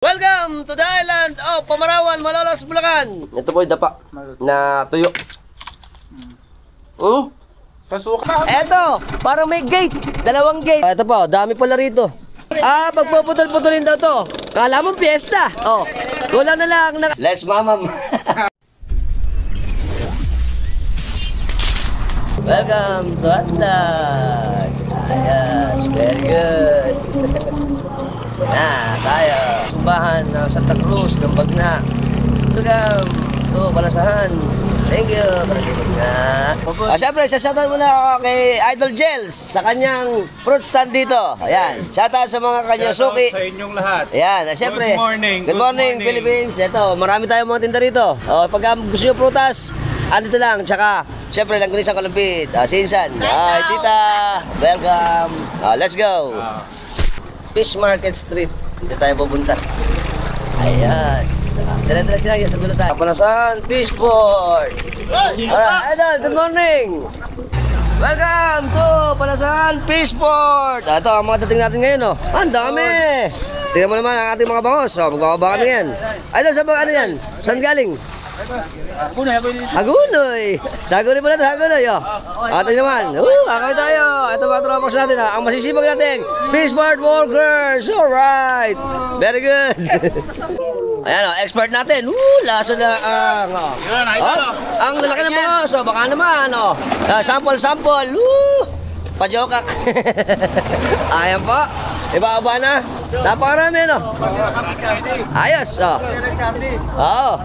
Welcome to the island of Pamarawan, Malolos, Bulacan. Ito po yung dapa na tuyo. Pasuka. Eto, parang may gate. Dalawang gate. Ito po, dami pala rito. Pagpuputol-putulin daw to. Kala mo piyesta. Oh, kulang na lang. Let's mamam. Welcome to Atlas. Yes, very good. Tayo. Sumbahan ng Santa Cruz ng Bagna. Welcome to Palasahan. Thank you. Siyempre, shoutout muna ako kay Idol Gels sa kanyang fruit stand dito. Ayan. Shoutout sa mga kanyang suki. Sa inyong lahat. Ayan. Siyempre. Good morning. Good morning, Philippines. Ito, marami tayong mga tinda rito. Pag gusto nyo prutas, andito lang. Tsaka, siyempre, langgunisang kalumpit. Sinsan. Hi, tita. Welcome. Let's go. Fish Market Street. Dito tayo pupunta. Ayos. Dala-dala sila sa dulo tayo. Palasahan, Fishport. Alright, Idol, good morning. Welcome to Palasahan, Fishport. Ito, ang mga dating natin ngayon, oh. Ang dami. Tingnan mo naman ang ating mga bangos. Magbababa kami yan. Idol, saan ba ano yan? Saan galing? Hagunoy. Sa Hagunoy pala ito, Hagunoy. Ito naman. Kakawin tayo. Ito mga tropas natin. Ang masisipag natin. Fishport workers. Alright. Very good. Ayan, expert natin. Laso na ang... ang lalaki ng mga oso. Baka naman. Sample. Pajokak. Ayan po. Iba-iba na. Napakarami, no? Ayos, Oo.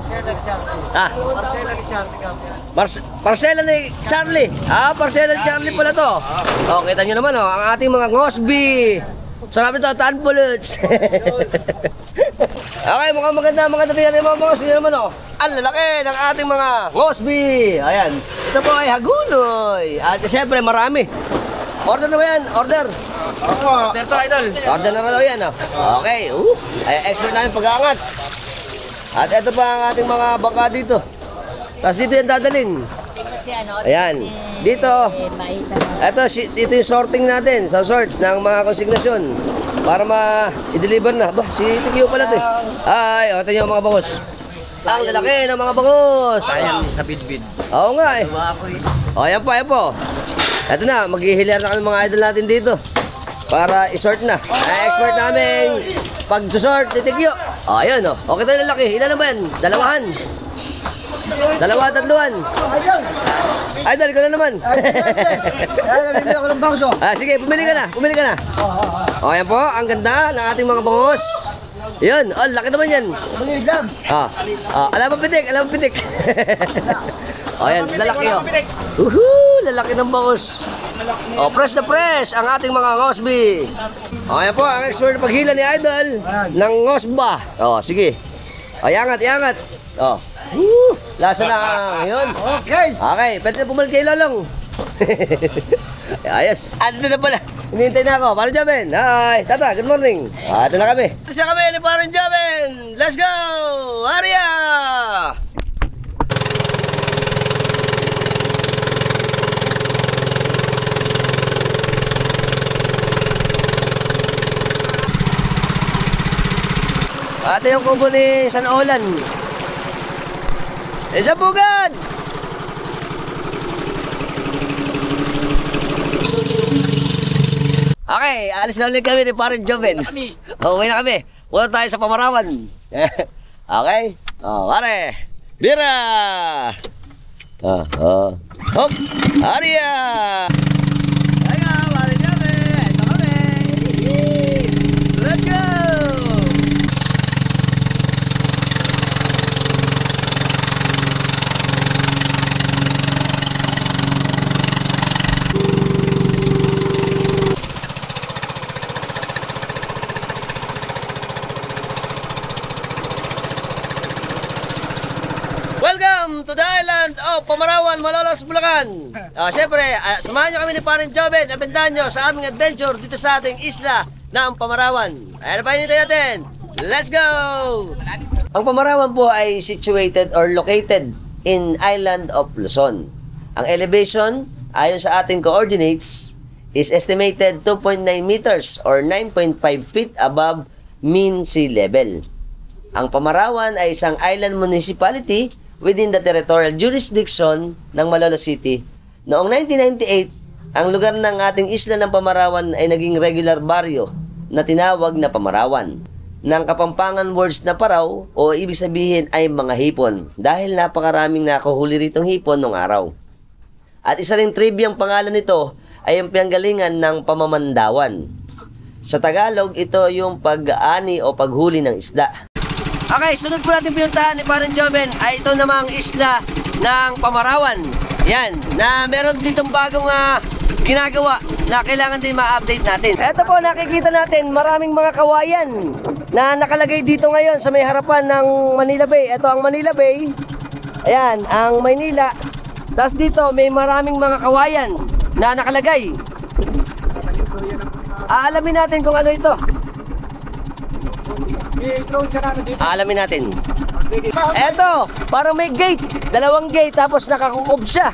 Parcela ni Charlie. Parcela ni Charlie pala to. Kita nyo naman, ang ating mga ngosbi. Sarap ito, tanpuluts. Okay, mukhang maganda dating natin mga ngosbi naman, ang lalaki ng ating mga ngosbi. Ayan. Ito po ay hagunoy. At siyempre, marami. Order na ba yan? Order. Order to, Idol. Order na daw yan, Okay. Expert namin pag-aangat. At ito pa ang ating mga bangka dito. Tapos dito yan dadalhin. Ayan. Dito. Dito yung sorting natin. Sa sort ng mga konsignasyon. Para ma-i-deliver na. Si Tikio pala ito. Ay, ito yung mga bangos. Ang lalaki ng mga bangos. Sayang sa bidbid. Oo nga eh. Ayan po. Ito na, maghihilir na kami mga idol natin dito. Para i-sort na. Expert namin pag-sort, titigyo. Ayan Okay tayo lalaki. Ilan na ba yan? Dalawahan. Tatluhan. Idol, ikaw na naman. Sige, pumili ka na. Ayan po, ang ganda ng ating mga bangos. Yan, laki naman yan. Alam mo pitik. Ayan, lalaki lalaki ng bangos. Press na press ang ating mga ngosbi. Ayan po, ang expert paghila ni Idol ng ngosba. Sige. Iangat. Lasa na yun. Okay, pwede na bumalik kay Lolong. Ayos. Andito na pala. Hinihintay na ako. Parang Jaben. Hi. Tata, good morning. Ito na kami. Ito kami ni Parang Jaben. Let's go! Arya! Ito yung kubo ni San Olan. Isabugan! Okay, alis na ulit kami ni Parang Joven. Uwi na kami. Punta tayo sa Pamarawan. Okay? Pare! Bira! Hop! Arya! Teka, Parang Joven! Ito kami! Let's go! Welcome to the island of Pamarawan, Malolos, Bulacan. Siyempre, samahan nyo kami ni Parang Joven. Abendahan nyo sa aming adventure dito sa ating isla na ang Pamarawan. Ayan pa hinintay natin. Let's go! Ang Pamarawan po ay situated or located in island of Luzon. Ang elevation, ayon sa ating coordinates, is estimated 2.9 meters or 9.5 feet above mean sea level. Ang Pamarawan ay isang island municipality within the territorial jurisdiction ng Malolos City. Noong 1998, ang lugar ng ating isla ng Pamarawan ay naging regular baryo na tinawag na Pamarawan. Ng Kapampangan words na paraw o ibig sabihin ay mga hipon dahil napakaraming nakuhuli ritong hipon nung araw. At isa ring triviang pangalan nito ay ang pinanggalingan ng pamamandawan. Sa Tagalog, ito yung pag-aani o paghuli ng isda. Okay, sunod po natin pinuntahan ni Parang Joven ay ito namang isla ng Pamarawan. Yan, na meron ditong bagong ginagawa na kailangan din ma-update natin. Ito po, nakikita natin maraming mga kawayan na nakalagay dito ngayon sa may harapan ng Manila Bay. Ito ang Manila Bay. Ayan, ang Maynila. Tapos dito may maraming mga kawayan na nakalagay. Aalamin natin kung ano ito. Aalamin natin. Eto, parang may gate. Dalawang gate tapos nakakukob siya.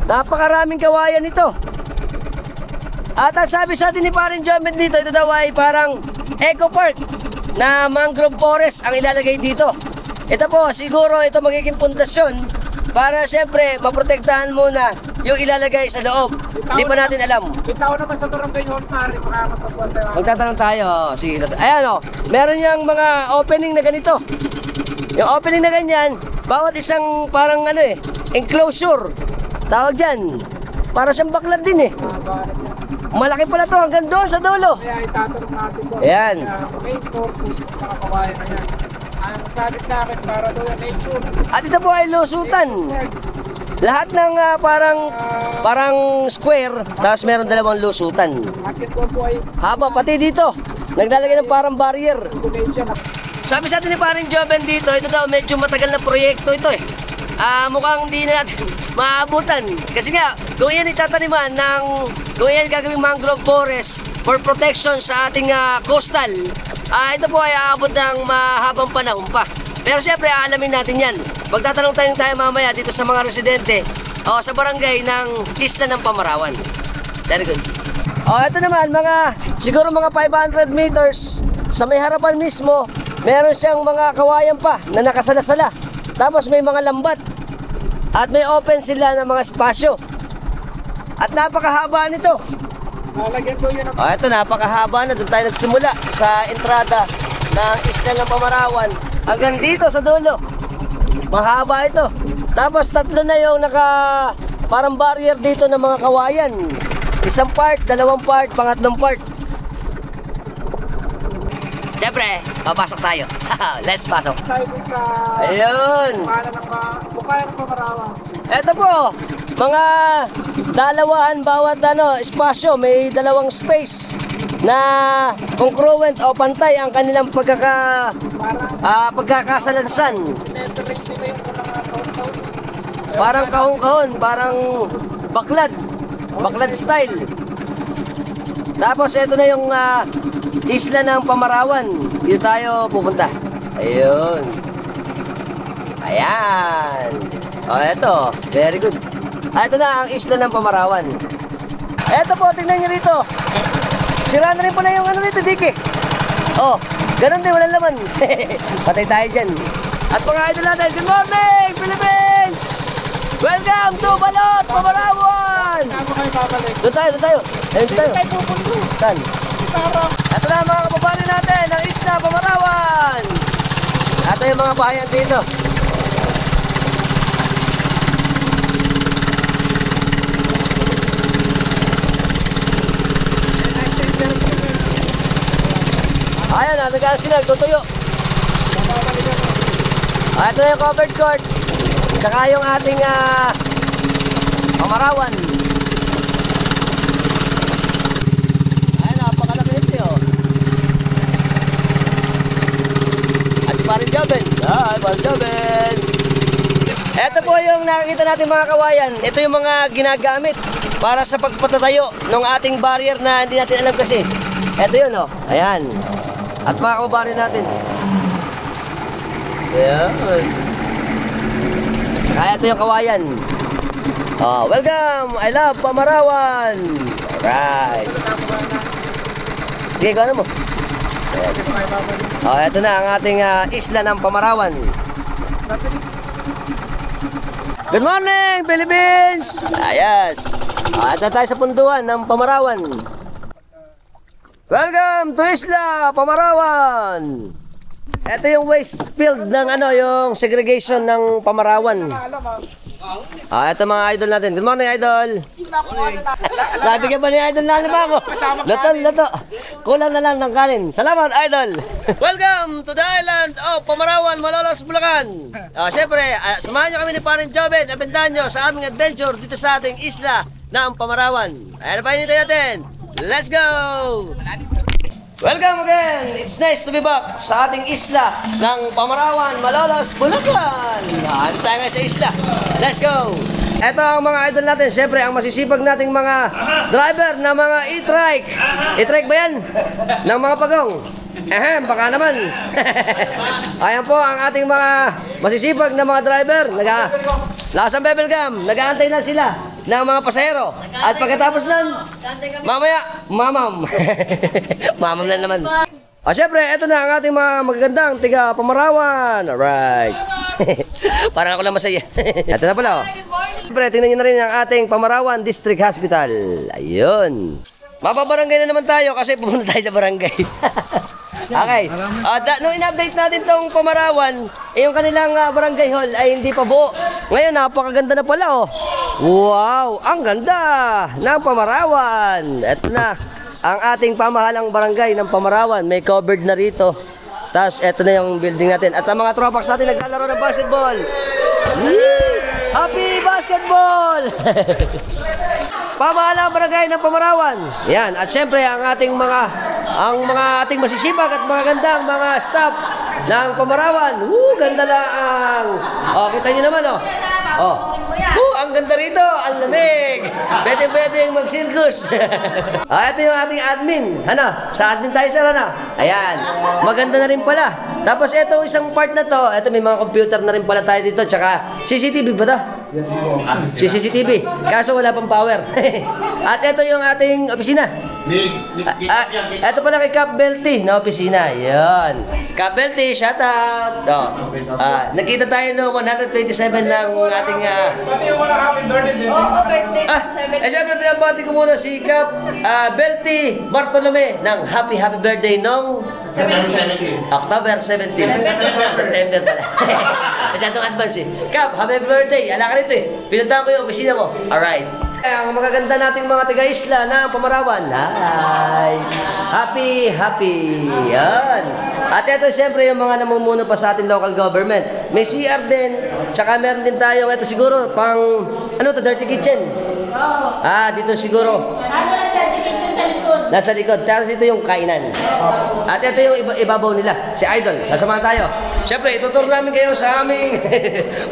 Napakaraming kawayan ito. At ang sabi sa atin ni Parin Joven dito, ito daw ay parang eco park na mangrove forest ang ilalagay dito. Ito po, siguro ito magiging pundasyon para siyempre maprotektahan muna yung ilalagay sa loob. Hindi pa natin alam. Bitaw naman sa barangay hall, pare, makakapagpuan tayo. Magtatanong tayo. Sige. Ayan o. Meron niyang mga opening na ganito. Yung opening na ganyan, bawat isang parang enclosure. Tawag dyan. Para siyang baklad din eh. Malaki pala to hanggang doon sa dulo. Kaya itatanong natin doon. Ayan. Main purpose ng mga kawayan na yan. Ang sabi sa akin, para doon ang nature. At ito po ay lusutan. Lahat ng parang square, tapos meron dalawang lusutan. Akin doon po ay Haba, pati dito. Naglalagay ng parang barrier. donation. Sabi sa atin ni Parin Joven dito, ito daw medyo matagal na proyekto ito eh. Mukhang hindi na natin maabutan. Kasi nga, kung yan itataniman kung yan gagawing mangrove forest for protection sa ating coastal, ito po ay aabot ng mahabang panahon pa. Pero siyempre, aalamin natin yan. Magtatanong tayo mamaya dito sa mga residente o sa barangay ng Isla ng Pamarawan. Very good. Ito naman, siguro mga 500 meters sa may harapan mismo, meron siyang mga kawayan pa na nakasalasala. Tapos may mga lambat. At may open sila ng mga espasyo. At napakahaba nito. Lalagyan ko yun. Ito, napakahaba na. Doon tayo nagsimula sa entrada ng Isla ng Pamarawan. Hanggang dito sa dulo. Mahaba ito. Tapos tatlo na yung parang barrier dito ng mga kawayan. Isang part, dalawang part, pangatlong part. Siyempre, papasok tayo. Let's pasok. Tayo dun sa Ayun. bukayan ng Pamarawan. Ito po, mga dalawahan bawat espasyo. May dalawang space na congruent o pantay ang kanilang pagkakasalasan. Separate nila yung mga taon-taon. Parang kahon-kahon, parang baklad style. Tapos ito na yung isla ng Pamarawan. Dito tayo pupunta. Ayun. Ayan. Ito, very good. Ito na ang isla ng Pamarawan. Ito po, tingnan nyo rito. Sira na rin pala yung rito, Diki. Ganun din, walang laman. Patay tayo dyan. At mga idol natin, good morning, Philippines! Welcome to Balot, Pamarawan! Saan mo kayo babalik? Doon tayo. Ayun tayo. Tayo pupunto. Saan? Sarap. Ito na mga kapapanin natin, ang isla Pamarawan! Ito yung mga bahayan dito. Ayan na, nagkaan sila, tutuyo. Ito na yung covered court. Tsaka yung ating Pamarawan. Ayan, napakalaki ito yun. At si Parin Joven. Hi, Parin Joven. Ito po yung nakikita natin mga kawayan. Ito yung mga ginagamit para sa pagpatatayo ng ating barrier na hindi natin alam kasi. Ito yun, ayan. At mga kababayan natin. Ayan. Kaya ito yung kawayan. Welcome! I love Pamarawan! Alright. Sige, gano'n mo. Saan mo kayo babalik? Oh, ito na ang ating isla ng Pamarawan. Good morning, Philippines! Ayos! Ito tayo sa punduan ng Pamarawan. Welcome to Isla Pamarawan! Ito yung waste field ng yung segregation ng Pamarawan. Ito mga idol natin. Good morning, idol! Sabi ka ba ni idol na lima ako? Lato. Kulang na lang ng kanin. Salamat, idol! Welcome to the island of Pamarawan, Malolos, Bulacan! Siyempre, samahan nyo kami ni Parin Joven. Abendahan nyo sa aming adventure dito sa ating isla ng Pamarawan. Ayan pa hinintay natin. Let's go! Welcome again! It's nice to be back sa ating isla ng Pamarawan, Malolos, Bulacan! Ano tayo ngayon sa isla? Let's go! Ito ang mga idol natin. Siyempre, ang masisipag nating mga driver na mga e-trike. E-trike ba yan? Ng mga pagong. Baka naman. Ayan po ang ating mga masisipag na mga driver. Lasang bebel gum. Nag-aantay na sila ng mga pasahero. At pagkatapos nun, mamaya, mamam. Mamam na naman. Siyempre, ito na ang ating mga magagandang tiga Pamarawan. Alright. Parang ako lang masaya. Ito na pala, Siyempre, tingnan nyo na rin ang ating Pamarawan District Hospital. Ayun. Mapabarangay na naman tayo kasi pumunta tayo sa barangay. Okay. Nung in-update natin tong Pamarawan, yung kanilang barangay hall ay hindi pa buo. Ngayon, napakaganda na pala, Wow! Ang ganda ng Pamarawan. Ito na ang ating pamahalang barangay ng Pamarawan. May covered na rito. Tapos, ito na yung building natin. At ang mga tropax natin naglalaro ng basketball. Happy basketball! Pamahalang barangay ng Pamarawan. Yan. At syempre, ang mga ating masisipag at mga gandang mga staff ng Pamarawan. Ganda lang. Kita nyo naman, ang ganda rito. Ang lamig. Pwede mag-circus. Ito yung ating admin. Sa admin tayo, sir, Ayan. Maganda na rin pala. Tapos ito isang part na to. Ito may mga computer na rin pala tayo dito. Tsaka CCTV ba to? Yes po. CCTV. Kaso wala pang power. At ito yung ating opisina. Ito pala kay Cap Belty na opisina. Yan. Cap Belty, shout out. Nakita tayo no 127 ng ating Pati yung wala happy birthday. birthday. Siyempre pinabati ko muna si Cap Belty Bartolome ng happy birthday nung October 17. September pala. Masyadong advance Cap, happy birthday. Ala ka rito Pinuntahan ko yung opisina mo. Alright. Ang magaganda nating mga taga-isla na Pamarawan. Hi! Happy! Yan. At ito siyempre yung mga namumuno pa sa ating local government. May CR din. Tsaka meron din tayong ito siguro pang dirty kitchen. Dito siguro. Dirty kitchen sa likod. Nasa likod. Tapos ito yung kainan. At ito yung ibabaw nila. Si Idol. Kasama tayo. Siyempre, ituturo namin kayo sa aming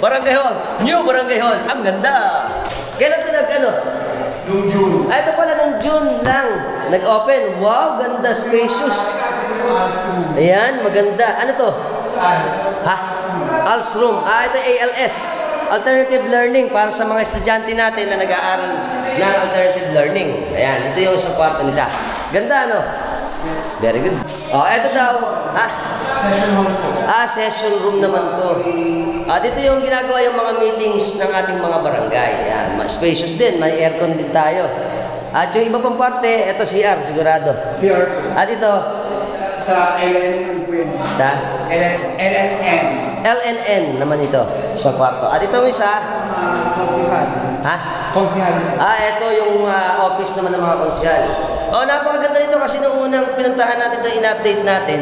barangay hall. New barangay hall. Ang ganda. Kailan ito Noong June. Ito pala nung June lang. Nag-open. Wow, ganda. Spacious. Ayan, maganda. Ano to? ALS room. Ito ALS. Alternative Learning para sa mga estudyante natin na nag-aaral ng alternative learning. Ayan, ito yung sa kwarto nila. Ganda, Very good. Ito daw. Session room naman to. Dito yung ginagawa yung mga meetings ng ating mga barangay. Ayan, spacious din. May aircon din tayo. At yung iba pang parte, ito CR sigurado. CR. Dito. Sa LNN. Sa? LNN. LNN naman ito. Sa kwarto. Ito yung isa. Konsihan. Konsihan. Ito yung office naman ng mga konsyal. Napakaganda nito kasi nung unang pinuntahan natin ito, in-update natin,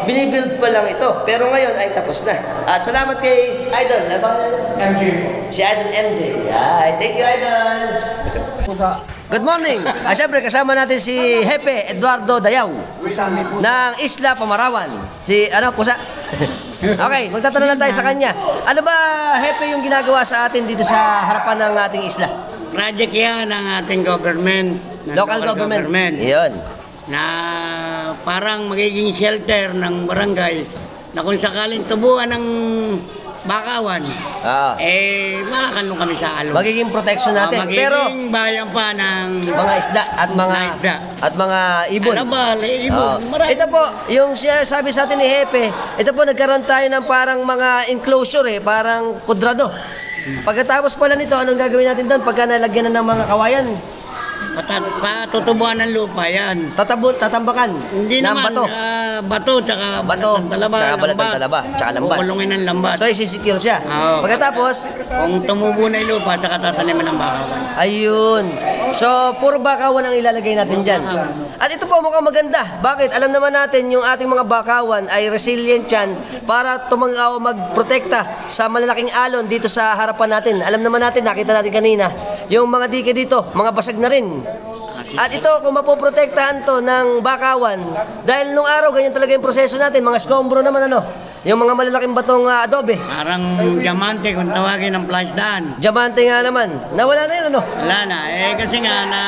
binibuild pa lang ito. Pero ngayon ay tapos na. At salamat kay Idol. MJ. Si Idol MJ. Thank you, Idol. Good morning. Siyempre, kasama natin si Hepe Eduardo Dayaw ng Isla Pamarawan. Si, Pusa? Okay, magtatanong lang tayo sa kanya. Ano ba, Hepe, yung ginagawa sa atin dito sa harapan ng ating isla? Project yan ng ating government. Local government. Iyon. Na parang magiging shelter ng barangay na kung sakaling tubuan ng Bakawan. Ah. Makakalong kami sa alon. Magiging protection natin. Pero Magiging bayan pa ng mga isda at mga isda. at mga ibon. Alabal, ibon. Marami. Ito po, yung sabi sa atin ni Hepe, ito po nagkaroon tayo ng parang mga enclosure parang kudrado. Pagkatapos pala nito, anong gagawin natin doon pagka nalagyan na ng mga kawayan? Patutubuan ng lupa yan. Tatambakan Hindi ng naman, bato. bato, tsaka Bato, balat ng talaba. tsaka balat ng talaba, tsaka lambat. Kukulungin ng lambat. So, isisecure siya. Oo. Pagkatapos, Kung tumubo na yung lupa, tsaka tataniman ng bakawan. ayun. So, puro bakawan ang ilalagay natin dyan. At ito po mukhang maganda. Bakit? Alam naman natin yung ating mga bakawan ay resilient yan para magprotekta sa malalaking alon dito sa harapan natin. Alam naman natin, nakita natin kanina, yung mga dike dito, mga basag na rin. At ito, kung mapoprotektahan to ng bakawan, dahil nung araw, ganyan talaga yung proseso natin, mga skombro naman yung mga malalaking batong adobe. Parang diamante kung tawagin ng flash daan. Diamante nga naman. Nawala na yun, Wala na. Kasi nga na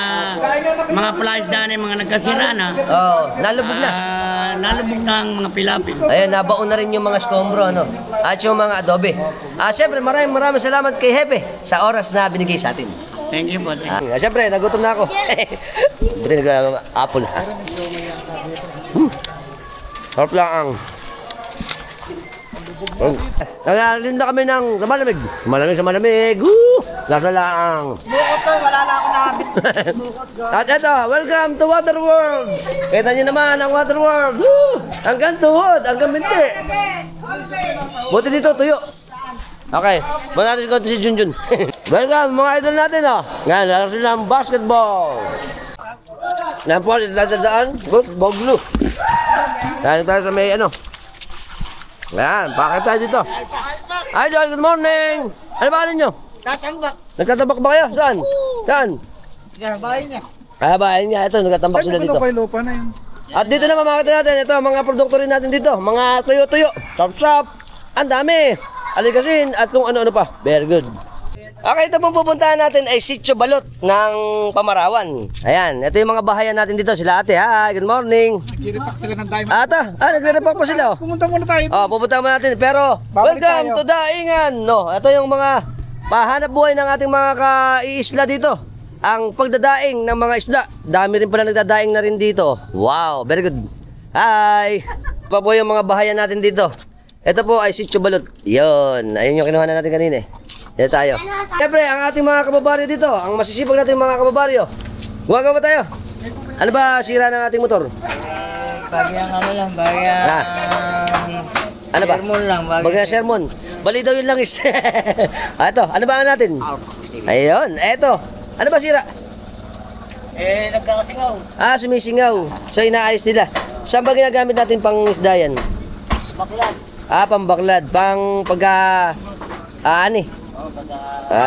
mga flash daan ay mga nagkasira na. Oo, nalubog na. Nalubog na ang mga pilapil. Ayan, nabaon na rin yung mga skombro, at yung mga adobe. Siyempre, maraming salamat kay Hepe sa oras na binigay sa atin. Thank you po. Thank you. Siyempre, nagutom na ako. Buti nag-apple. Harap lang ang... Nagalinda kami ng malamig. Malamig. Lasa lang. Bukod to, wala na ako nabit. At ito, welcome to Water World. Kita nyo naman ang Water World. Hanggang tuhod, hanggang binti. Buti dito, tuyo. Okay, muna natin ko si Junjun. Welcome mga idol natin Ngayon, lalaro sila ng basketball. Yan po, dadaan. Boglu. Dahil tayo sa may Yan, bakit tayo dito? Idol, good morning. Ano ba nyo? Tatambak. Nagtatabak ba kayo? Saan? Saan? Bahay niya. Bahay niya. Ito, nagtatambak sila dito. lupa na yun. At dito naman makita natin, ito, mga produkto rin natin dito. Mga tuyo-tuyo, sop-sop, ang dami. Aligasin at kung ano-ano pa. Very good. Okay, ito pong pupuntahan natin ay Sitio Balot ng Pamarawan. Ayan, ito yung mga bahayan natin dito. Sila ate, hi, good morning. Nagkiripak sila ng diamond. Nagre-repack pa sila. Pumunta muna tayo. Pupunta mo natin. Pero, Babalik welcome tayo. to Daingan. Ito yung mga pahanap buhay ng ating mga ka-iisla dito. Ang pagdadaing ng mga isda. Dami rin pala nagdadaing na rin dito. Wow, very good. Hi. Pa po yung mga bahayan natin dito. Ito po ay Sitio Balot. Yun. Ayun yung kinuha na natin kanina Dito tayo. Siyempre, ang ating mga kababaryo dito, ang masisipag natin mga kababaryo. Gumagawa tayo. Ano ba sira ng ating motor? Bagyang bagyang Ano ba? sermon lang, Bagyang sermon. Bali daw yun lang is. Ito, ano ba ang natin? Ayun, eto. Ano ba sira? nagkakasingaw. Sumisingaw. So, inaayos nila. Saan ba ginagamit natin pang isda yan? Baklad. Pambaklad. Pang ani.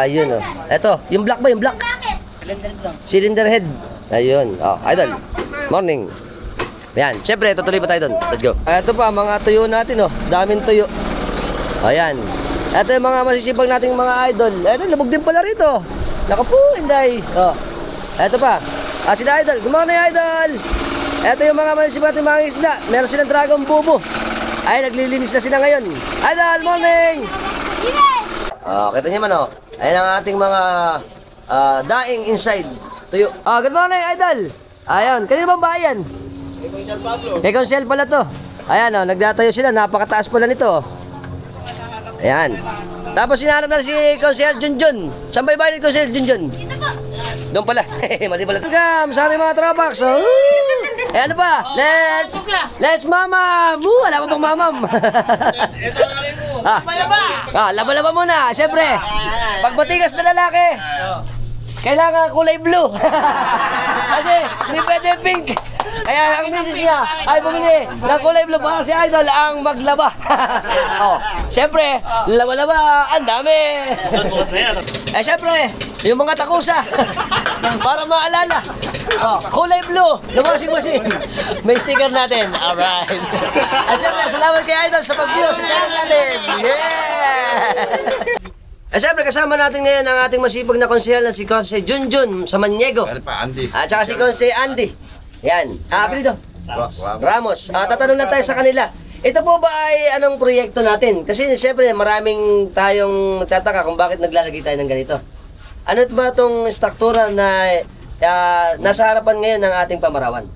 Yun Eto, yung black ba? Yung black? Cylinder lang. Cylinder head. Ayun. Idol. Morning. Ayan. Siyempre, tutuloy pa tayo doon. Let's go. Ito pa, mga tuyo natin Daming tuyo. Ayan. Ito yung mga masisipag nating mga idol. Ito, labog din pala rito. Naku po, Inday. Ito pa. Sila idol. Good morning, idol. Ito yung mga masisipag nating mga isda. Meron silang dragon bubo. Ay, naglilinis na sila ngayon. Idol, morning! Kita niyo man Ayan ang ating mga daing inside. Tuyo. Good morning, idol! Ayun, kanino bang bayan? Kay Consel Pablo. Kay Consel pala to. Ayan nagdatayo sila. Napakataas pala nito. Ayan. Tapos sinanap na si Consel Junjun. Saan ba yung bayan ni Consel Junjun? Dito po. Doon pala. Mali pala. Welcome sa ating mga tropax. Ano ba? Let's mamam! Wala pa bang mamam? Ito ang alin mo. Laba-laba! Laba-laba muna, syempre. Pag matigas na lalaki, kailangan kulay blue. Kasi hindi pwede pink. Kaya ang misis niya ay bumili ng kulay blue para si Idol ang maglaba. Syempre, laba-laba, ang dami. Syempre, yung mga takusa para maalala. Kulay blue, lumashing-machine. May sticker natin. Alright. Syempre, salamat kay Idol sa pag-view sa channel natin. Syempre, kasama natin ngayon ang ating masipag na konsehal na si Konse Junjun sa Maniego. At saka si Konse Andy. Yan. Apelido? Ramos. Tatanong lang tayo sa kanila. Ito po ba ay anong proyekto natin? Kasi siyempre maraming tayong nagtataka kung bakit naglalagay tayo ng ganito. Ano ba itong struktura na nasa harapan ngayon ng ating pamarawan?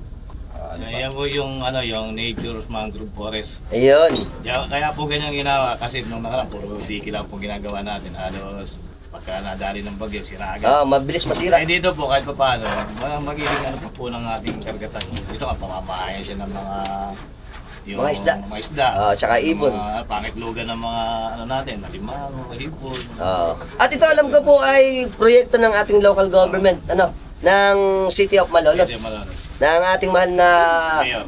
Yan po yung yung Nature's Mangrove Forest. Ayun. Kaya po ganyan ginawa kasi nung nakaraan puro diki lang po ginagawa natin. Halos pagka nadali ng bagyo, sira agad. Mabilis masira. Ay dito po kahit pa paano, magiging po ng ating karagatan. Gusto nga pamamahayan siya ng Mga isda. Mga isda. Tsaka ibon. Mga pangitlugan ng mga natin, alimango, hipon. At ito alam ko po ay proyekto ng ating local government, ng City of Malolos. City of Malolos. Na ang ating mahal na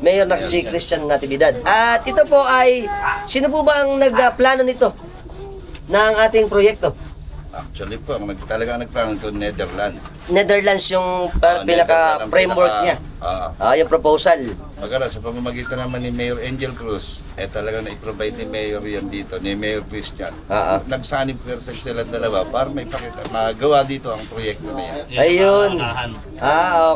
mayor na si Christian Natividad. At ito po ay, sino po ba ang nagplano nito ng ating proyekto? Actually po, talagang nagplano ito Netherlands yung pinaka-framework niya. Yung proposal. Magara, sa pamamagitan naman ni Mayor Angel Cruz, talagang na-provide ni Mayor yan dito, ni Mayor Christian. Nagsanib person sila dalawa para may pakita, magawa dito ang proyekto na yan. Ayun.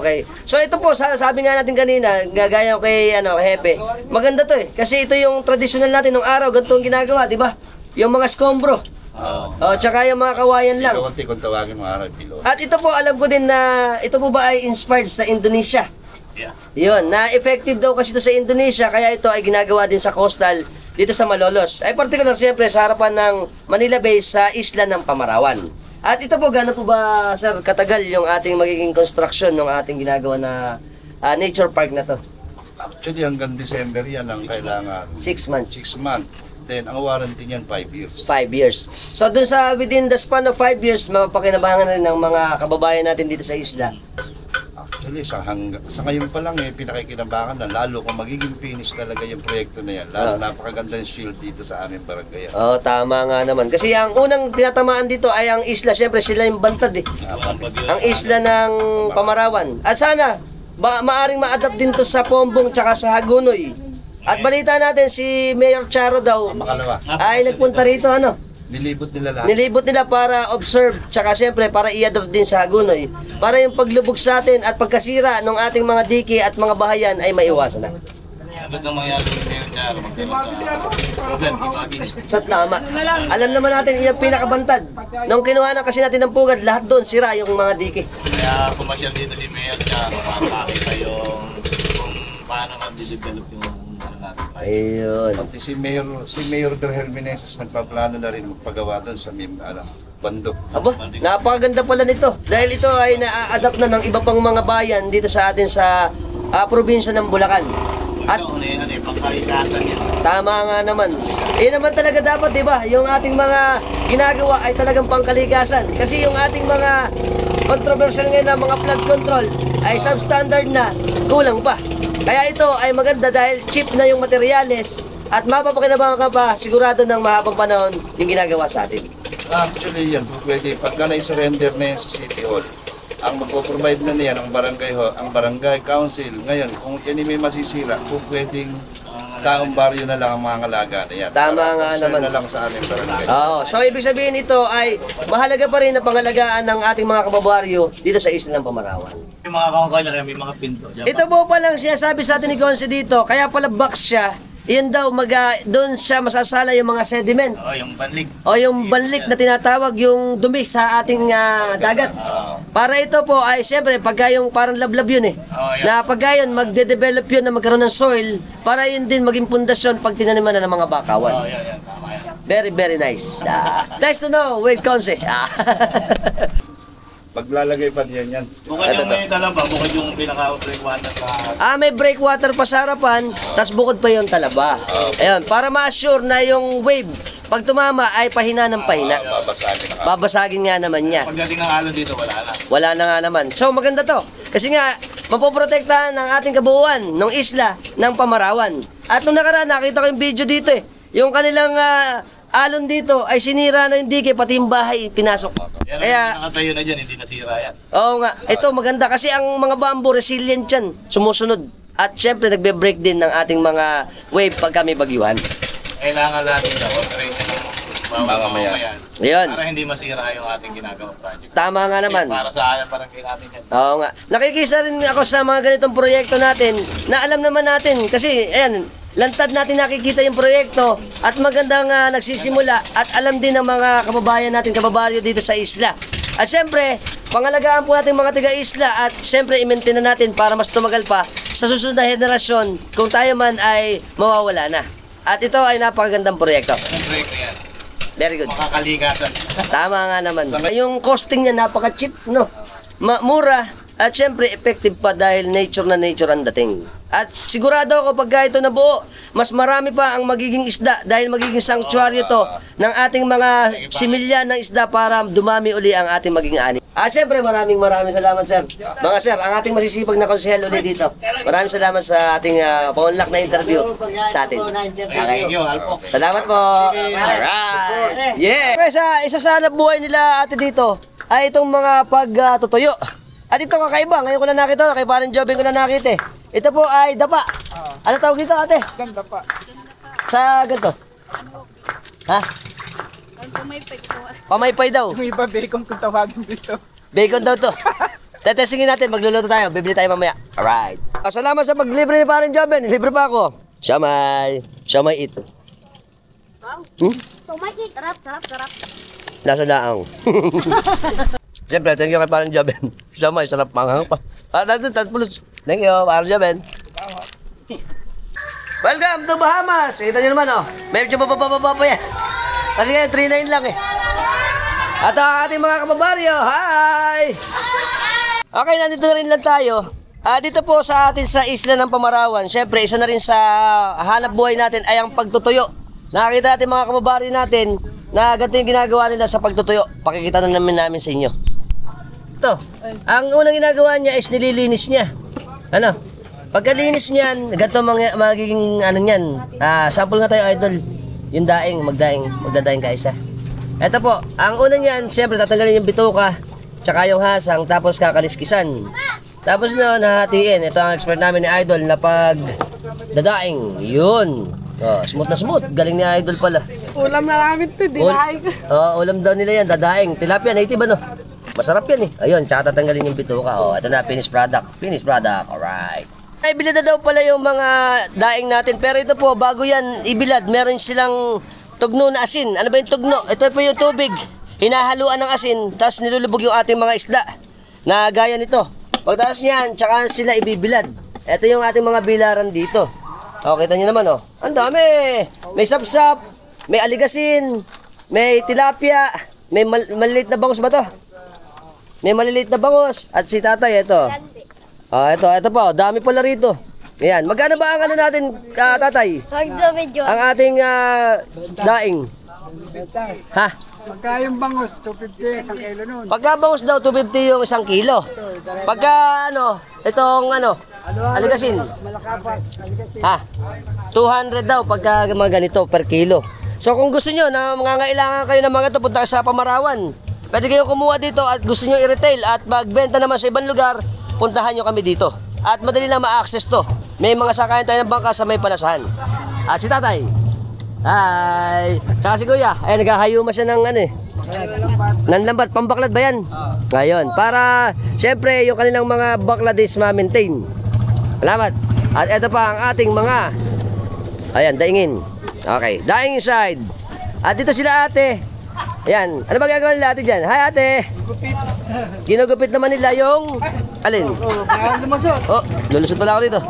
Okay. So ito po, sabi nga natin kanina, gagaya ko kay Hepe, maganda to eh. Kasi ito yung traditional natin ng araw, ganito ang ginagawa, di ba? Yung mga skombro. Tsaka yung mga kawayan lang. Ikaw kung tawagin mga araw, pilot. At ito po, alam ko din na ito po ba ay inspired sa Indonesia? Yeah. Yun, na effective daw kasi ito sa Indonesia, kaya ito ay ginagawa din sa coastal dito sa Malolos. Ay particular siyempre sa harapan ng Manila Bay sa isla ng Pamarawan. At ito po, gano'n po ba, sir, katagal yung ating magiging construction ng ating ginagawa na nature park na to? Actually, hanggang December yan ang kailangan. 6 months. 6 months. Then, ang warranty niyan 5 years. 5 years. So, dun sa within the span of 5 years, mapapakinabangan rin ng mga kababayan natin dito sa isla. Actually, sa ngayon pa lang pinakikinabangan na lalo kung magiging finish talaga yung proyekto na yan. Lalo napakaganda yung shield dito sa aming barangay. Tama nga naman. Kasi ang unang tinatamaan dito ay ang isla. Siyempre, sila yung bantad eh. Ang isla ng Pamarawan. At sana, maaring ma-adapt din to sa Pombong tsaka sa Hagunoy. At balita natin si Mayor Charo daw ay nagpunta rito Nilibot nila lahat. Nilibot nila para observe, tsaka siyempre para i-adopt din sa Hagunoy. Para yung paglubog sa atin at pagkasira ng ating mga diki at mga bahayan ay maiwasan na. Basta mangyari ni Mayor Charo magkaroon sa pugad, ibagin. Sa tama. Alam naman natin yung pinakabantad. Nung kinuha na kasi natin ng pugad, lahat doon sira yung mga diki. Kaya pumasyal dito si Mayor Charo para makita yung kung paano mag-develop yung natin. Ayun. Pati si Mayor Berhel Meneses nagpaplano na rin magpagawa doon sa bandok. Aba, napakaganda pala nito. Dahil ito ay na-adapt na ng iba pang mga bayan dito sa atin sa probinsya ng Bulacan. At pangkalikasan yan. Tama nga naman. Naman talaga dapat, di ba? Yung ating mga ginagawa ay talagang pangkalikasan. Kasi yung ating mga controversial ngayon na mga flood control ay substandard na, kulang pa. Kaya ito ay maganda dahil cheap na yung materyales at mapapakinabangan ka pa sigurado ng mahabang panahon yung ginagawa sa atin. Actually yan, pwede pagka na-surrender na yan sa City Hall, ang magpo-provide na niyan ang barangay council. Ngayon, kung yan may masisira, kung pwedeng taong baryo na lang ang mga ngalaga na yan. Tama nga naman. Na lang sa aming barangay. So ibig sabihin ito ay mahalaga pa rin na pangalagaan ng ating mga kababaryo dito sa isla ng Pamarawan. Yung mga kakakanya kaya may mga pinto. Ito po palang sinasabi sa atin ni Conce dito, kaya pala box siya. Iyon daw, doon siya masasala yung mga sediment. Yung banlik. O yung banlik na tinatawag, yung dumi sa ating dagat. Para ito po ay siyempre pagka yung parang lablab yun eh. Na pagka yun, magde-develop yun na magkaroon ng soil para yun din maging pundasyon pag tinaniman na ng mga bakawan. Tama yan. Very, very nice. Nice to know with Conce. Paglalagay pa niyan yan. Bukod yung may talaba, bukod yung pinaka-breakwater sa... May breakwater pa sa harapan, tas bukod pa yung talaba. Ayun, para ma-assure na yung wave, pag tumama ay pahina ng pahina. Babasagin nga naman niya. Pagdating ng alon dito, wala na. Wala na nga naman. So maganda to. Kasi nga, mapoprotektahan ng ating kabuuan, ng isla, ng Pamarawan. At nung nakaraan, nakita ko yung video dito eh. Yung kanilang alon dito ay sinira na yung dike, pati yung bahay pinasok. Kaya nakatayo na dyan, hindi nasira yan. Oo nga, ito maganda kasi ang mga bamboo resilient yan, sumusunod. At syempre nagbe-break din ng ating mga wave pag kami bagyuhan. Kailangan natin na operation ng mamamayan. Ayun. Para hindi masira yung ating ginagawa project. Tama nga naman. Kasi para sa parang natin yan. Oo nga. Nakikisa rin ako sa mga ganitong proyekto natin na alam naman natin kasi ayan, lantad natin nakikita yung proyekto at magandang nagsisimula at alam din ng mga kababayan natin, kababaryo dito sa isla. At syempre, pangalagaan po natin mga taga-isla at syempre i-maintain na natin para mas tumagal pa sa susunod na henerasyon kung tayo man ay mawawala na. At ito ay napakagandang proyekto. Proyekto yan. Very good. Makakalikasan. Tama nga naman. Yung costing niya napaka-cheap, no? Mura at syempre effective pa dahil nature na nature ang dating. At sigurado ako pagka ito nabuo, mas marami pa ang magiging isda dahil magiging sanctuary to ng ating mga similya ng isda para dumami uli ang ating magiging ani. At syempre maraming salamat sir. Mga sir, ang ating masisipag na konsehal uli dito. Maraming salamat sa ating paunlak na interview sa atin. Thank you, Alpo. Salamat po. Alright. Yeah. Isa sa hanap buhay nila ate dito ay itong mga pagtutuyo. At ito kakaiba, ngayon ko na nakita, kay parang Jobin ko na nakita eh. Ito po ay dapa. Ano tawag dito ate? Ganda pa. Sa ganito. Ha? Pamaypay daw. Yung iba, bacon kung tawagin dito. Bacon daw to. Tetestingin natin, magluluto tayo. Bibili tayo mamaya. Alright. Salamat sa paglibre ni parang Jobin. Libre pa ako. Siamay. Siamay it. Tumakik. Sarap. Nasa daang. Siyempre, thank you kay parang Jobin. Siamay, sarap manghang pa. Thank you, parang Jobin. Welcome to Bahamas. Kita nyo naman, oh. Medyo bababa pa yan. Kasi ngayon, 3-9 lang eh. At ang ating mga kababaryo, hi! Okay, nandito na rin lang tayo. Dito po sa atin sa isla ng Pamarawan, syempre, isa na rin sa hanap buhay natin ay ang pagtutuyo. Nakakita natin mga kababaryo natin na ganito yung ginagawa nila sa pagtutuyo. Pakikita na namin sa inyo. Ito, ang unang ginagawa niya is nililinis niya. Ano? Pagkalinis niyan, ganito magiging ano niyan. Sample nga tayo idol. Yung daing, magdadaing ka isa. Ito po, ang una niyan, siyempre tatanggalin yung bituka, tsaka yung hasang, tapos kakaliskisan. Tapos noon, hahatiin. Ito ang expert namin ni Idol na pag dadaing. Yun. Oh, smooth na smooth. Galing ni Idol pala. Ulam na namin to, dinaing. Ulam daw nila yan, dadaing. Tilapia, native ano? Masarap yan eh. Ayun, tsaka tatanggalin yung bituka. Oh, ito na, finished product. Finished product, alright. Ay, bilad na daw pala yung mga daing natin. Pero ito po, bago yan ibilad, meron silang tugno na asin. Ano ba yung tugno? Ito po yung tubig. Hinahaluan ng asin, tapos nilulubog yung ating mga isda na gaya nito. Pagtaas niyan, tsaka sila ibibilad. Ito yung ating mga bilaran dito. O, kita nyo naman, oh. Ang dami. May sapsap, may aligasin, may tilapia, may maliliit na bangus ba to? May maliliit na bangus. At si tatay, ito. Ito po, dami pala rito. Ayan, magkano ba ang ano natin, tatay? Ang ating daing. Ha? Pagka yung bangus, 250 isang kilo nun. Pagka bangus daw, 250 yung 1 kilo. Pagka ano, itong ano, aligasin. Malakapas, aligasin. Ha? 200 daw pagka mga ganito per kilo. So kung gusto nyo na mangangailangan kayo ng mga ito, punta sa Pamarawan. Pwede kayong kumuha dito at gusto nyo i-retail at magbenta naman sa ibang lugar, puntahan nyo kami dito. At madali lang ma-access to. May mga sakayan tayo ng bangka sa may panasahan. Si tatay. Hi! Tsaka si kuya. Ay, naghahayuma siya ng ano eh. Nanlambat. Pambaklad ba yan? Ngayon. Para, syempre, yung kanilang mga baklad is ma-maintain. Salamat. At ito pa ang ating mga, ayan, daingin. Okay, daing inside. At dito sila ate. Ayan. Ano ba gagawin nila ate dyan? Hi ate! Ginugupit naman nila yung, alin? Oh, lulusot pala ako dito.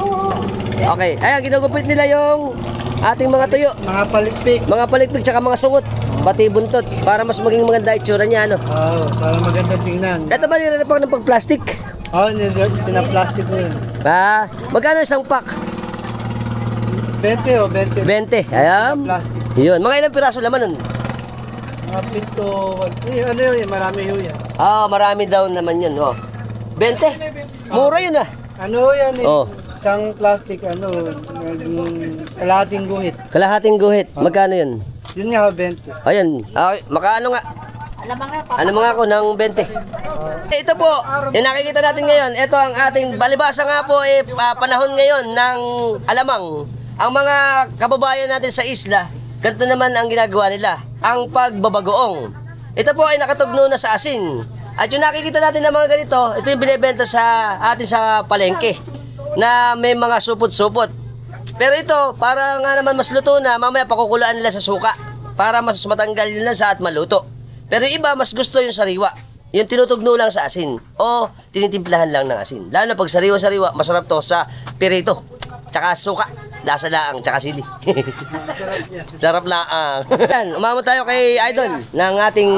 Okay, ayan, ginugupit nila yung ating mga tuyo. Mga palikpik. Mga palikpik tsaka mga sungot. Pati buntot. Para mas maging maganda itsura niya, ano? Oo, para maganda tingnan. Ito ba nilalapak ng pag-plastic? Oo, pinaplastic mo yun. Magkano isang pack? 20 o 20. 20. Ayan. Plastic. Yun. Mga ilang piraso laman nun? Mga pito, ano yun, marami yun yan. Marami daw naman yun. 20. Mura yun ah. Ano yan eh? Oh. Isang plastic, kalahating guhit. Kalahating guhit. Magkano yun? Yun nga, 20. Ayan. Okay. Makaano nga? Ano mga ako ng 20? Ito po, yung nakikita natin ngayon, ito ang ating balibasa nga po panahon ngayon ng alamang. Ang mga kababayan natin sa isla, ganito naman ang ginagawa nila, ang pagbabagoong. Ito po ay nakatugno na sa asin. At yung nakikita natin ng mga ganito, ito yung binibenta sa atin sa palengke na may mga supot-supot. Pero ito, para nga naman mas luto na, mamaya pakukulaan nila sa suka. Para mas matanggal yung lasa at maluto. Pero yung iba, mas gusto yung sariwa. Yung tinutugno lang sa asin. O tinitimplahan lang ng asin. Lalo na pag sariwa-sariwa, masarap to sa pirito. Tsaka suka. Lasa laang, tsaka sili. Sarap laang. Yan, umamot tayo kay Idol ng ating,